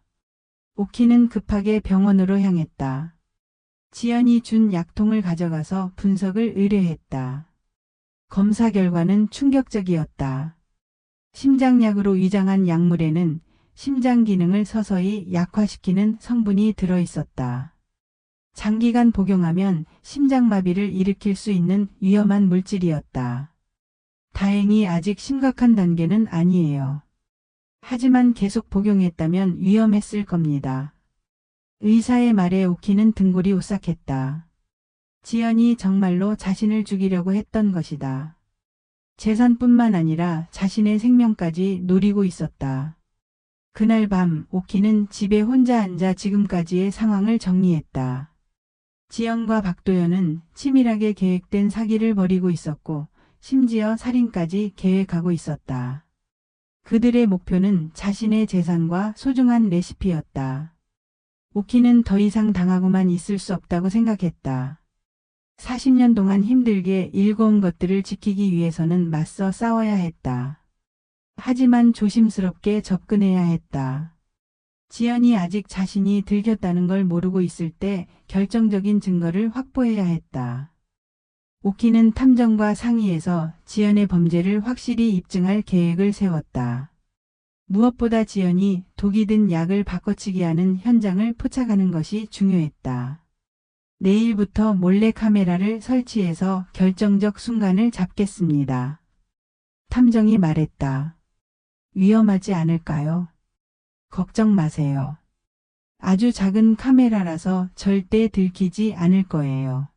오키는 급하게 병원으로 향했다. 지연이 준 약통을 가져가서 분석을 의뢰했다. 검사 결과는 충격적이었다. 심장약으로 위장한 약물에는 심장 기능을 서서히 약화시키는 성분이 들어있었다. 장기간 복용하면 심장마비를 일으킬 수 있는 위험한 물질이었다. 다행히 아직 심각한 단계는 아니에요. 하지만 계속 복용했다면 위험했을 겁니다. 의사의 말에 오키는 등골이 오싹했다. 지연이 정말로 자신을 죽이려고 했던 것이다. 재산뿐만 아니라 자신의 생명까지 노리고 있었다. 그날 밤 오키는 집에 혼자 앉아 지금까지의 상황을 정리했다. 지연과 박도연은 치밀하게 계획된 사기를 벌이고 있었고 심지어 살인까지 계획하고 있었다. 그들의 목표는 자신의 재산과 소중한 레시피였다. 오키는 더 이상 당하고만 있을 수 없다고 생각했다. 40년 동안 힘들게 일궈온 것들을 지키기 위해서는 맞서 싸워야 했다. 하지만 조심스럽게 접근해야 했다. 지연이 아직 자신이 들켰다는 걸 모르고 있을 때 결정적인 증거를 확보해야 했다. 오키는 탐정과 상의해서 지연의 범죄를 확실히 입증할 계획을 세웠다. 무엇보다 지연이 독이 든 약을 바꿔치기 하는 현장을 포착하는 것이 중요했다. 내일부터 몰래카메라를 설치해서 결정적 순간을 잡겠습니다. 탐정이 말했다. 위험하지 않을까요? 걱정 마세요. 아주 작은 카메라라서 절대 들키지 않을 거예요.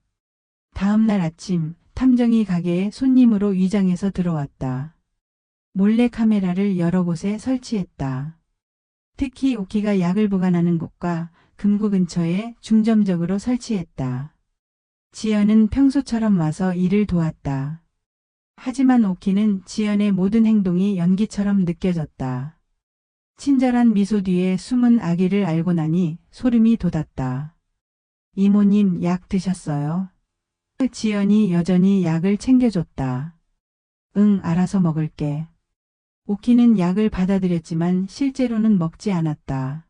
다음 날 아침 탐정이 가게에 손님으로 위장해서 들어왔다. 몰래카메라를 여러 곳에 설치했다. 특히 오키가 약을 보관하는 곳과 금고 근처에 중점적으로 설치했다. 지연은 평소처럼 와서 일을 도왔다. 하지만 오키는 지연의 모든 행동이 연기처럼 느껴졌다. 친절한 미소 뒤에 숨은 악의를 알고 나니 소름이 돋았다. 이모님 약 드셨어요? 지연이 여전히 약을 챙겨줬다. 응, 알아서 먹을게. 오키는 약을 받아들였지만 실제로는 먹지 않았다.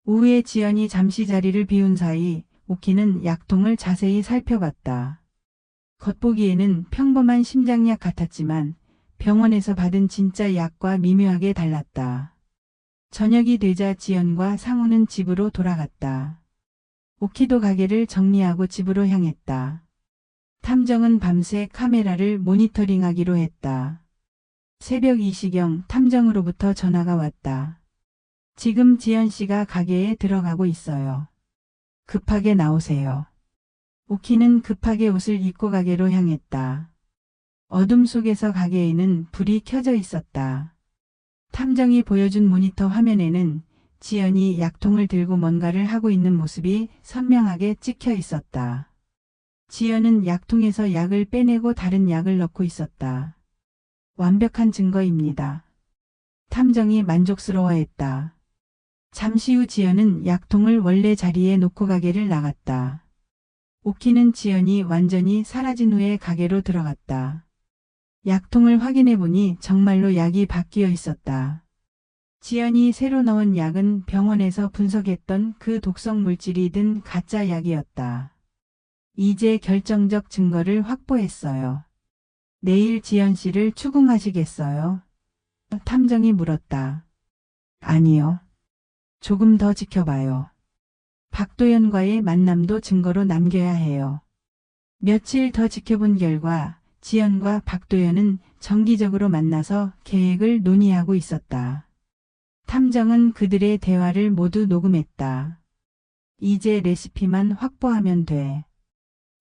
오후에 지연이 잠시 자리를 비운 사이 오키는 약통을 자세히 살펴봤다. 겉보기에는 평범한 심장약 같았지만 병원에서 받은 진짜 약과 미묘하게 달랐다. 저녁이 되자 지연과 상우는 집으로 돌아갔다. 오키도 가게를 정리하고 집으로 향했다. 탐정은 밤새 카메라를 모니터링하기로 했다. 새벽 2시경 탐정으로부터 전화가 왔다. 지금 지연 씨가 가게에 들어가고 있어요. 급하게 나오세요. 오키는 급하게 옷을 입고 가게로 향했다. 어둠 속에서 가게에는 불이 켜져 있었다. 탐정이 보여준 모니터 화면에는 지연이 약통을 들고 뭔가를 하고 있는 모습이 선명하게 찍혀 있었다. 지연은 약통에서 약을 빼내고 다른 약을 넣고 있었다. 완벽한 증거입니다. 탐정이 만족스러워했다. 잠시 후 지연은 약통을 원래 자리에 놓고 가게를 나갔다. 오키는 지연이 완전히 사라진 후에 가게로 들어갔다. 약통을 확인해 보니 정말로 약이 바뀌어 있었다. 지연이 새로 넣은 약은 병원에서 분석했던 그 독성 물질이 든 가짜 약이었다. 이제 결정적 증거를 확보했어요. 내일 지연 씨를 추궁하시겠어요? 탐정이 물었다. 아니요. 조금 더 지켜봐요. 박도연과의 만남도 증거로 남겨야 해요. 며칠 더 지켜본 결과 지연과 박도연은 정기적으로 만나서 계획을 논의하고 있었다. 탐정은 그들의 대화를 모두 녹음했다. 이제 레시피만 확보하면 돼.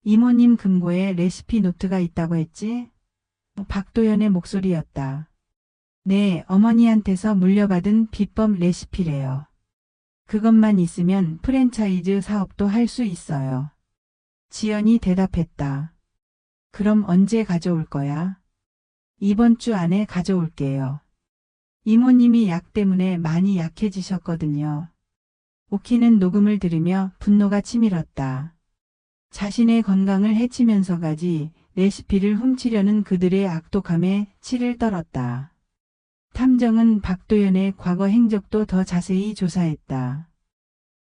이모님 금고에 레시피 노트가 있다고 했지? 박도연의 목소리였다. 네, 어머니한테서 물려받은 비법 레시피래요. 그것만 있으면 프랜차이즈 사업도 할 수 있어요. 지연이 대답했다. 그럼 언제 가져올 거야? 이번 주 안에 가져올게요. 이모님이 약 때문에 많이 약해지셨거든요. 오키는 녹음을 들으며 분노가 치밀었다. 자신의 건강을 해치면서까지 레시피를 훔치려는 그들의 악독함에 치를 떨었다. 탐정은 박도연의 과거 행적도 더 자세히 조사했다.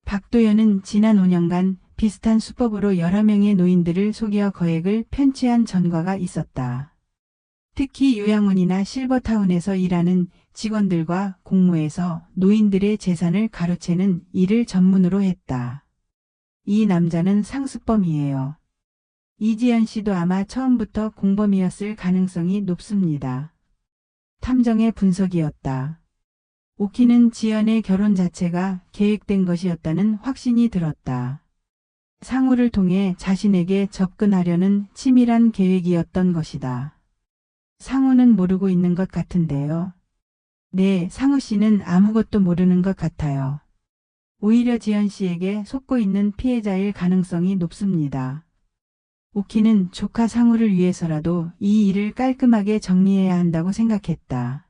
박도연은 지난 5년간 비슷한 수법으로 여러 명의 노인들을 속여 거액을 편취한 전과가 있었다. 특히 요양원이나 실버타운에서 일하는 직원들과 공모해서 노인들의 재산을 가로채는 일을 전문으로 했다. 이 남자는 상습범이에요. 이지연 씨도 아마 처음부터 공범이었을 가능성이 높습니다. 탐정의 분석이었다. 오키는 지연의 결혼 자체가 계획된 것이었다는 확신이 들었다. 상우를 통해 자신에게 접근하려는 치밀한 계획이었던 것이다. 상우는 모르고 있는 것 같은데요. 네, 상우 씨는 아무것도 모르는 것 같아요. 오히려 지연 씨에게 속고 있는 피해자일 가능성이 높습니다. 오키는 조카 상우를 위해서라도 이 일을 깔끔하게 정리해야 한다고 생각했다.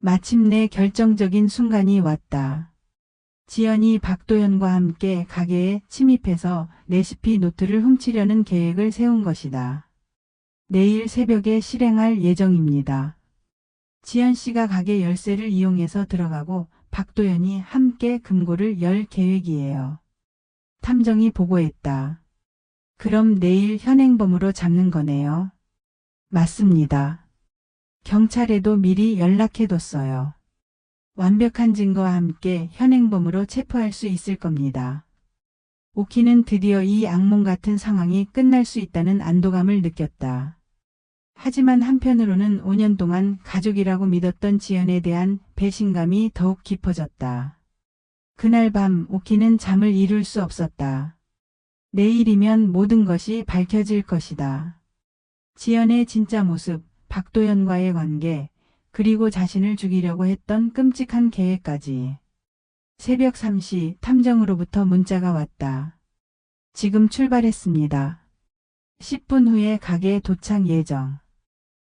마침내 결정적인 순간이 왔다. 지연이 박도연과 함께 가게에 침입해서 레시피 노트를 훔치려는 계획을 세운 것이다. 내일 새벽에 실행할 예정입니다. 지연 씨가 가게 열쇠를 이용해서 들어가고 박도연이 함께 금고를 열 계획이에요. 탐정이 보고했다. 그럼 내일 현행범으로 잡는 거네요. 맞습니다. 경찰에도 미리 연락해뒀어요. 완벽한 증거와 함께 현행범으로 체포할 수 있을 겁니다. 오키는 드디어 이 악몽 같은 상황이 끝날 수 있다는 안도감을 느꼈다. 하지만 한편으로는 5년 동안 가족이라고 믿었던 지연에 대한 배신감이 더욱 깊어졌다. 그날 밤 오키는 잠을 이룰 수 없었다. 내일이면 모든 것이 밝혀질 것이다. 지연의 진짜 모습, 박도연과의 관계, 그리고 자신을 죽이려고 했던 끔찍한 계획까지. 새벽 3시 탐정으로부터 문자가 왔다. 지금 출발했습니다. 10분 후에 가게 도착 예정.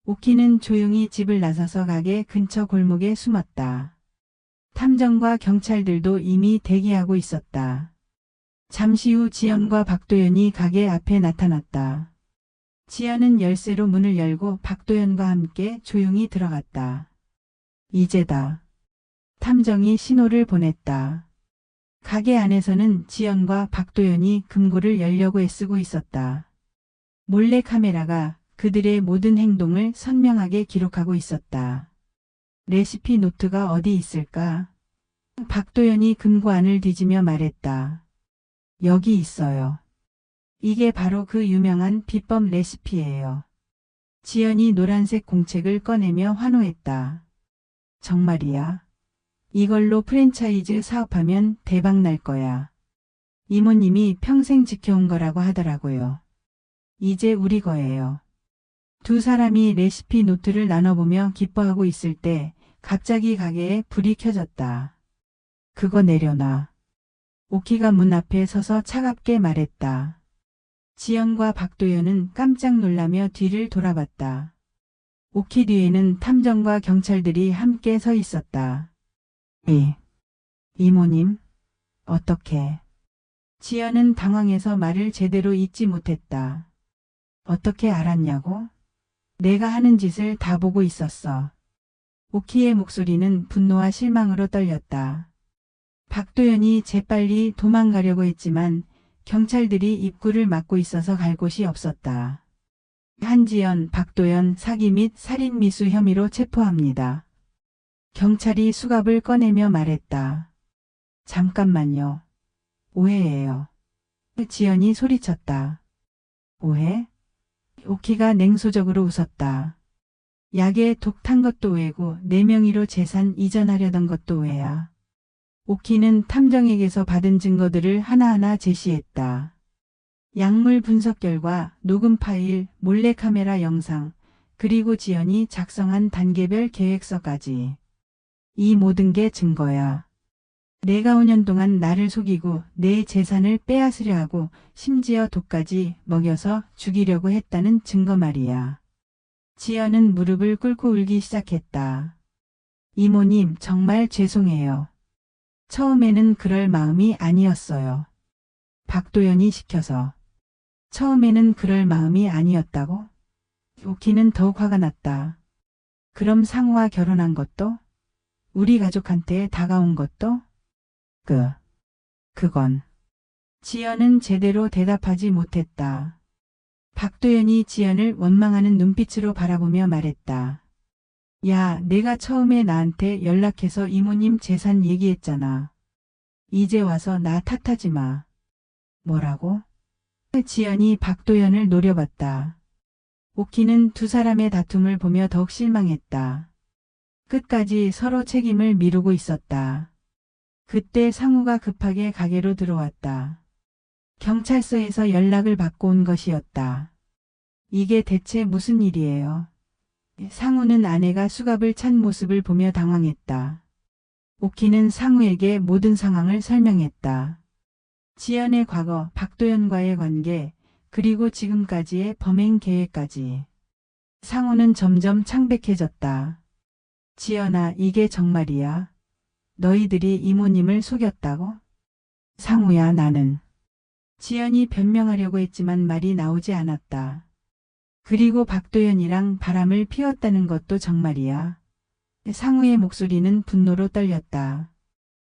오키는 조용히 집을 나서서 가게 근처 골목에 숨었다. 탐정과 경찰들도 이미 대기하고 있었다. 잠시 후 지연과 박도연이 가게 앞에 나타났다. 지연은 열쇠로 문을 열고 박도연과 함께 조용히 들어갔다. 이제다. 탐정이 신호를 보냈다. 가게 안에서는 지연과 박도연이 금고를 열려고 애쓰고 있었다. 몰래카메라가 그들의 모든 행동을 선명하게 기록하고 있었다. 레시피 노트가 어디 있을까? 박도연이 금고 안을 뒤지며 말했다. 여기 있어요. 이게 바로 그 유명한 비법 레시피예요. 지연이 노란색 공책을 꺼내며 환호했다. 정말이야. 이걸로 프랜차이즈 사업하면 대박 날 거야. 이모님이 평생 지켜온 거라고 하더라고요. 이제 우리 거예요. 두 사람이 레시피 노트를 나눠보며 기뻐하고 있을 때 갑자기 가게에 불이 켜졌다. 그거 내려놔. 오키가 문 앞에 서서 차갑게 말했다. 지연과 박도연은 깜짝 놀라며 뒤를 돌아봤다. 오키 뒤에는 탐정과 경찰들이 함께 서 있었다. 이모님, 어떻게? 지연은 당황해서 말을 제대로 잇지 못했다. 어떻게 알았냐고? 내가 하는 짓을 다 보고 있었어. 오키의 목소리는 분노와 실망으로 떨렸다. 박도연이 재빨리 도망가려고 했지만 경찰들이 입구를 막고 있어서 갈 곳이 없었다. 한지연, 박도연 사기 및 살인 미수 혐의로 체포합니다. 경찰이 수갑을 꺼내며 말했다. 잠깐만요. 오해예요. 지연이 소리쳤다. 오해? 오키가 냉소적으로 웃었다. 약에 독 탄 것도 오해고 내 명의로 재산 이전하려던 것도 오해야. 오키는 탐정에게서 받은 증거들을 하나하나 제시했다. 약물 분석 결과, 녹음 파일, 몰래카메라 영상, 그리고 지연이 작성한 단계별 계획서까지. 이 모든 게 증거야. 내가 5년 동안 나를 속이고 내 재산을 빼앗으려 하고 심지어 독까지 먹여서 죽이려고 했다는 증거 말이야. 지연은 무릎을 꿇고 울기 시작했다. 이모님, 정말 죄송해요. 처음에는 그럴 마음이 아니었어요. 박도연이 시켜서. 처음에는 그럴 마음이 아니었다고? 오키는 더욱 화가 났다. 그럼 상우와 결혼한 것도? 우리 가족한테 다가온 것도? 그건. 지연은 제대로 대답하지 못했다. 박도연이 지연을 원망하는 눈빛으로 바라보며 말했다. 야, 내가 처음에 나한테 연락해서 이모님 재산 얘기했잖아. 이제 와서 나 탓하지 마. 뭐라고? 지연이 박도연을 노려봤다. 오키는 두 사람의 다툼을 보며 더욱 실망했다. 끝까지 서로 책임을 미루고 있었다. 그때 상우가 급하게 가게로 들어왔다. 경찰서에서 연락을 받고 온 것이었다. 이게 대체 무슨 일이에요? 상우는 아내가 수갑을 찬 모습을 보며 당황했다. 오키는 상우에게 모든 상황을 설명했다. 지연의 과거, 박도연과의 관계, 그리고 지금까지의 범행 계획까지. 상우는 점점 창백해졌다. 지연아, 이게 정말이야? 너희들이 이모님을 속였다고? 상우야, 나는. 지연이 변명하려고 했지만 말이 나오지 않았다. 그리고 박도연이랑 바람을 피웠다는 것도 정말이야? 상우의 목소리는 분노로 떨렸다.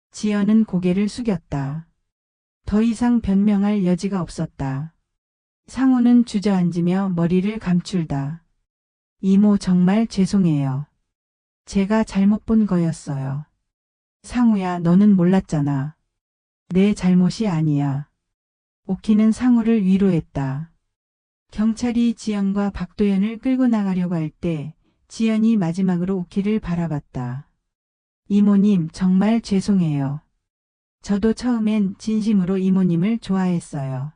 지연은 고개를 숙였다. 더 이상 변명할 여지가 없었다. 상우는 주저앉으며 머리를 감출다. 이모, 정말 죄송해요. 제가 잘못 본 거였어요. 상우야, 너는 몰랐잖아. 내 잘못이 아니야. 오키는 상우를 위로했다. 경찰이 지연과 박도연을 끌고 나가려고 할 때 지연이 마지막으로 오키를 바라봤다. 이모님, 정말 죄송해요. 저도 처음엔 진심으로 이모님을 좋아했어요.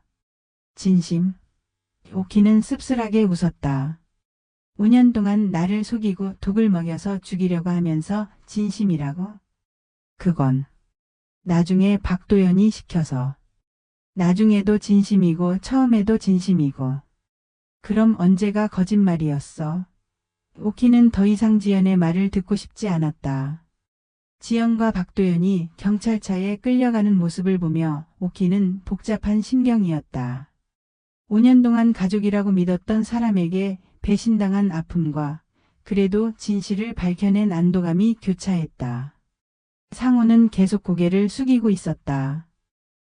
진심? 오키는 씁쓸하게 웃었다. 5년 동안 나를 속이고 독을 먹여서 죽이려고 하면서 진심이라고? 그건 나중에 박도연이 시켜서. 나중에도 진심이고 처음에도 진심이고. 그럼 언제가 거짓말이었어? 오키는 더 이상 지연의 말을 듣고 싶지 않았다. 지연과 박도연이 경찰차에 끌려가는 모습을 보며 오키는 복잡한 심경이었다. 5년 동안 가족이라고 믿었던 사람에게 배신당한 아픔과 그래도 진실을 밝혀낸 안도감이 교차했다. 상우는 계속 고개를 숙이고 있었다.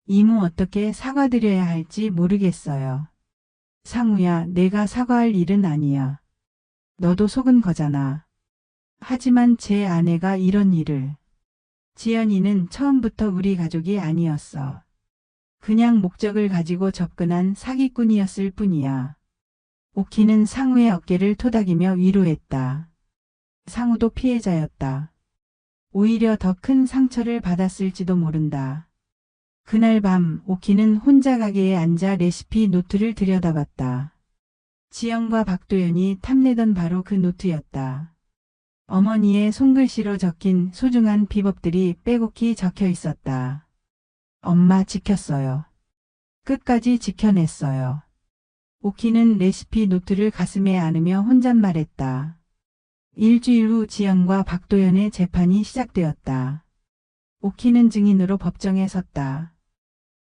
이모, 어떻게 사과드려야 할지 모르겠어요. 상우야, 내가 사과할 일은 아니야. 너도 속은 거잖아. 하지만 제 아내가 이런 일을. 지연이는 처음부터 우리 가족이 아니었어. 그냥 목적을 가지고 접근한 사기꾼이었을 뿐이야. 오키는 상우의 어깨를 토닥이며 위로했다. 상우도 피해자였다. 오히려 더 큰 상처를 받았을지도 모른다. 그날 밤 오키는 혼자 가게에 앉아 레시피 노트를 들여다봤다. 지연과 박도연이 탐내던 바로 그 노트였다. 어머니의 손글씨로 적힌 소중한 비법들이 빼곡히 적혀 있었다. 엄마, 지켰어요. 끝까지 지켜냈어요. 오키는 레시피 노트를 가슴에 안으며 혼잣말했다. 일주일 후 지연과 박도연의 재판이 시작되었다. 오키는 증인으로 법정에 섰다.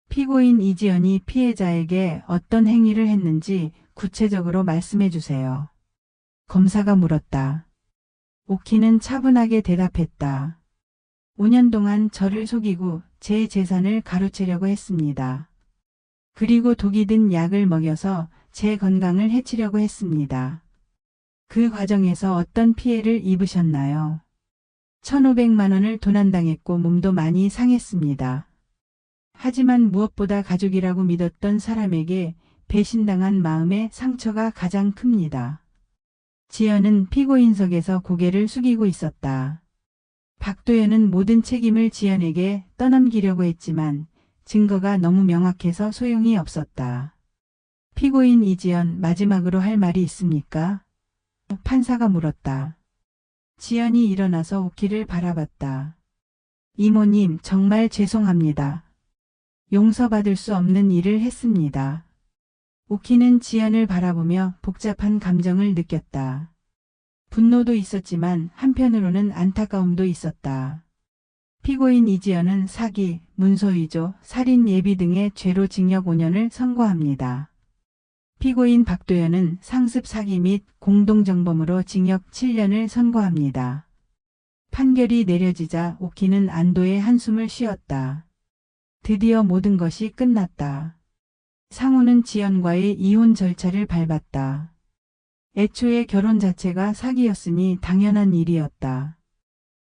피고인 이지연이 피해자에게 어떤 행위를 했는지 구체적으로 말씀해 주세요. 검사가 물었다. 오키는 차분하게 대답했다. 5년 동안 저를 속이고 제 재산을 가로채려고 했습니다. 그리고 독이 든 약을 먹여서 제 건강을 해치려고 했습니다. 그 과정에서 어떤 피해를 입으셨나요? 1,500만 원을 도난당했고 몸도 많이 상했습니다. 하지만 무엇보다 가족이라고 믿었던 사람에게 배신당한 마음의 상처가 가장 큽니다. 지연은 피고인석에서 고개를 숙이고 있었다. 박도연은 모든 책임을 지연에게 떠넘기려고 했지만 증거가 너무 명확해서 소용이 없었다. 피고인 이지연, 마지막으로 할 말이 있습니까? 판사가 물었다. 지연이 일어나서 오키를 바라봤다. 이모님, 정말 죄송합니다. 용서받을 수 없는 일을 했습니다. 오키는 지연을 바라보며 복잡한 감정을 느꼈다. 분노도 있었지만 한편으로는 안타까움도 있었다. 피고인 이지연은 사기, 문서위조, 살인 예비 등의 죄로 징역 5년을 선고합니다. 피고인 박도연은 상습 사기 및 공동정범으로 징역 7년을 선고합니다. 판결이 내려지자 오키는 안도의 한숨을 쉬었다. 드디어 모든 것이 끝났다. 상우는 지연과의 이혼 절차를 밟았다. 애초에 결혼 자체가 사기였으니 당연한 일이었다.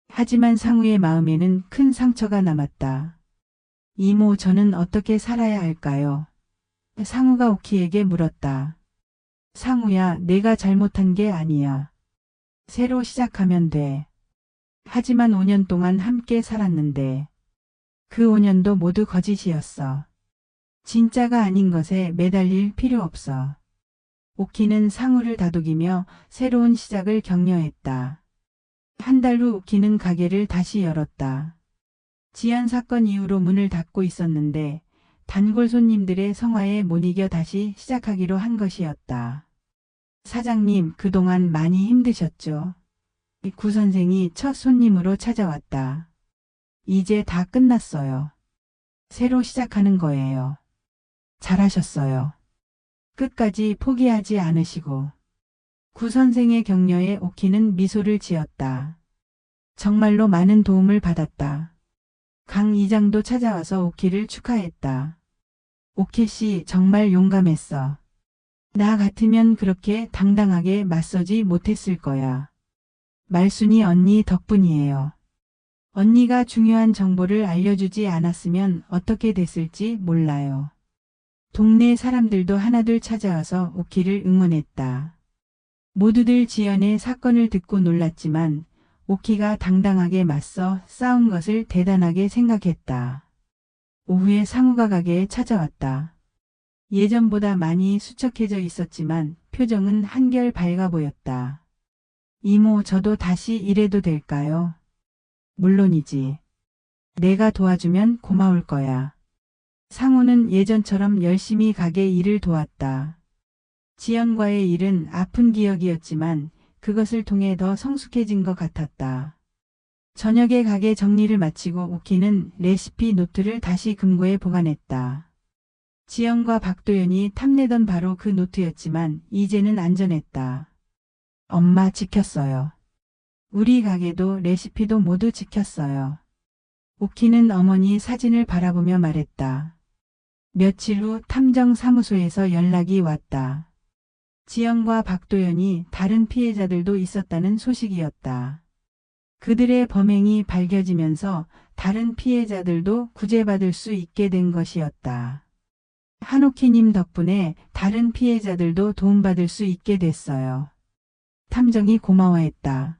하지만 상우의 마음에는 큰 상처가 남았다. 이모, 저는 어떻게 살아야 할까요? 상우가 오키에게 물었다. 상우야, 내가 잘못한 게 아니야. 새로 시작하면 돼. 하지만 5년 동안 함께 살았는데 그 5년도 모두 거짓이었어. 진짜가 아닌 것에 매달릴 필요 없어. 오키는 상우를 다독이며 새로운 시작을 격려했다. 한 달 후 오키는 가게를 다시 열었다. 지연 사건 이후로 문을 닫고 있었는데 단골 손님들의 성화에 못 이겨 다시 시작하기로 한 것이었다. 사장님, 그동안 많이 힘드셨죠? 구 선생이 첫 손님으로 찾아왔다. 이제 다 끝났어요. 새로 시작하는 거예요. 잘하셨어요. 끝까지 포기하지 않으시고. 구 선생의 격려에 오키는 미소를 지었다. 정말로 많은 도움을 받았다. 강 이장도 찾아와서 오키를 축하했다. 오키 씨 정말 용감했어. 나 같으면 그렇게 당당하게 맞서지 못했을 거야. 말순이 언니 덕분이에요. 언니가 중요한 정보를 알려주지 않았으면 어떻게 됐을지 몰라요. 동네 사람들도 하나둘 찾아와서 오키를 응원했다. 모두들 지연의 사건을 듣고 놀랐지만 오키가 당당하게 맞서 싸운 것을 대단하게 생각했다. 오후에 상우가 가게에 찾아왔다. 예전보다 많이 수척해져 있었지만 표정은 한결 밝아 보였다. 이모, 저도 다시 일해도 될까요? 물론이지. 내가 도와주면 고마울 거야. 상우는 예전처럼 열심히 가게 일을 도왔다. 지연과의 일은 아픈 기억이었지만 그것을 통해 더 성숙해진 것 같았다. 저녁에 가게 정리를 마치고 오키는 레시피 노트를 다시 금고에 보관했다. 지연과 박도연이 탐내던 바로 그 노트였지만 이제는 안전했다. 엄마, 지켰어요. 우리 가게도 레시피도 모두 지켰어요. 오키는 어머니 사진을 바라보며 말했다. 며칠 후 탐정사무소에서 연락이 왔다. 지연과 박도연이 다른 피해자들도 있었다는 소식이었다. 그들의 범행이 밝혀지면서 다른 피해자들도 구제받을 수 있게 된 것이었다. 한오키님 덕분에 다른 피해자들도 도움받을 수 있게 됐어요. 탐정이 고마워했다.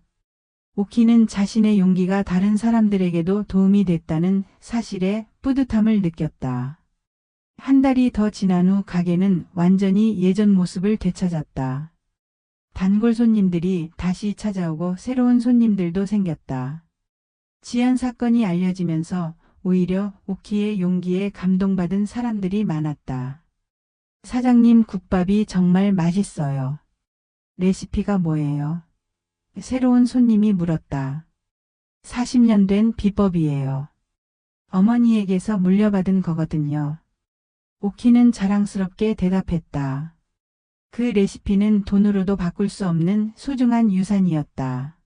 오키는 자신의 용기가 다른 사람들에게도 도움이 됐다는 사실에 뿌듯함을 느꼈다. 한 달이 더 지난 후 가게는 완전히 예전 모습을 되찾았다. 단골 손님들이 다시 찾아오고 새로운 손님들도 생겼다. 지연 사건이 알려지면서 오히려 오키의 용기에 감동받은 사람들이 많았다. 사장님, 국밥이 정말 맛있어요. 레시피가 뭐예요? 새로운 손님이 물었다. 40년 된 비법이에요. 어머니에게서 물려받은 거거든요. 오키는 자랑스럽게 대답했다. 그 레시피는 돈으로도 바꿀 수 없는 소중한 유산이었다.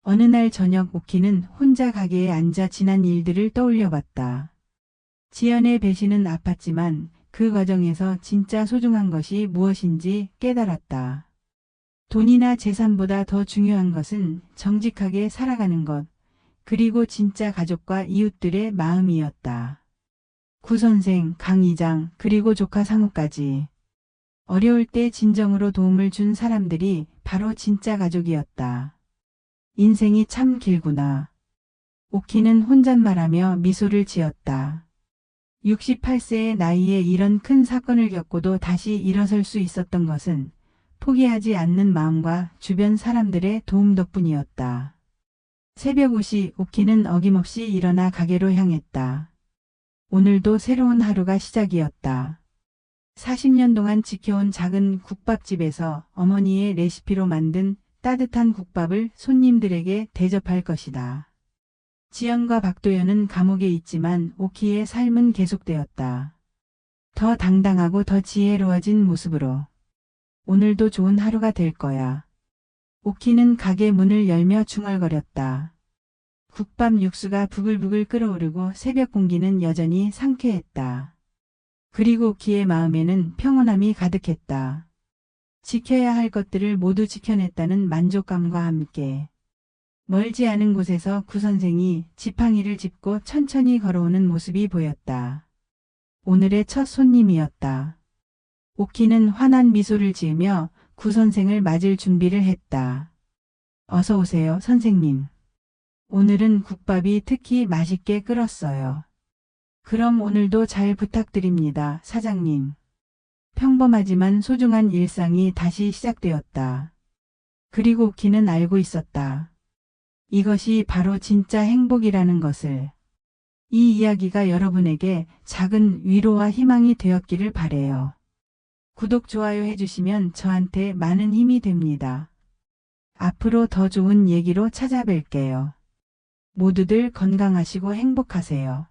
어느 날 저녁 오키는 혼자 가게에 앉아 지난 일들을 떠올려 봤다. 지연의 배신은 아팠지만 그 과정에서 진짜 소중한 것이 무엇인지 깨달았다. 돈이나 재산보다 더 중요한 것은 정직하게 살아가는 것, 그리고 진짜 가족과 이웃들의 마음이었다. 구 선생, 강 이장, 그리고 조카 상우까지. 어려울 때 진정으로 도움을 준 사람들이 바로 진짜 가족이었다. 인생이 참 길구나. 오키는 혼잣말하며 미소를 지었다. 68세의 나이에 이런 큰 사건을 겪고도 다시 일어설 수 있었던 것은 포기하지 않는 마음과 주변 사람들의 도움 덕분이었다. 새벽 5시 오키는 어김없이 일어나 가게로 향했다. 오늘도 새로운 하루가 시작이었다. 40년 동안 지켜온 작은 국밥집에서 어머니의 레시피로 만든 따뜻한 국밥을 손님들에게 대접할 것이다. 지연과 박도연은 감옥에 있지만 오키의 삶은 계속되었다. 더 당당하고 더 지혜로워진 모습으로. 오늘도 좋은 하루가 될 거야. 오키는 가게 문을 열며 중얼거렸다. 국밥 육수가 부글부글 끓어오르고 새벽 공기는 여전히 상쾌했다. 그리고 오키의 마음에는 평온함이 가득했다. 지켜야 할 것들을 모두 지켜냈다는 만족감과 함께 멀지 않은 곳에서 구 선생이 지팡이를 짚고 천천히 걸어오는 모습이 보였다. 오늘의 첫 손님이었다. 오키는 환한 미소를 지으며 구 선생을 맞을 준비를 했다. 어서 오세요, 선생님. 오늘은 국밥이 특히 맛있게 끓었어요. 그럼 오늘도 잘 부탁드립니다, 사장님. 평범하지만 소중한 일상이 다시 시작되었다. 그리고 오키는 알고 있었다. 이것이 바로 진짜 행복이라는 것을. 이 이야기가 여러분에게 작은 위로와 희망이 되었기를 바래요. 구독, 좋아요 해주시면 저한테 많은 힘이 됩니다. 앞으로 더 좋은 얘기로 찾아뵐게요. 모두들 건강하시고 행복하세요.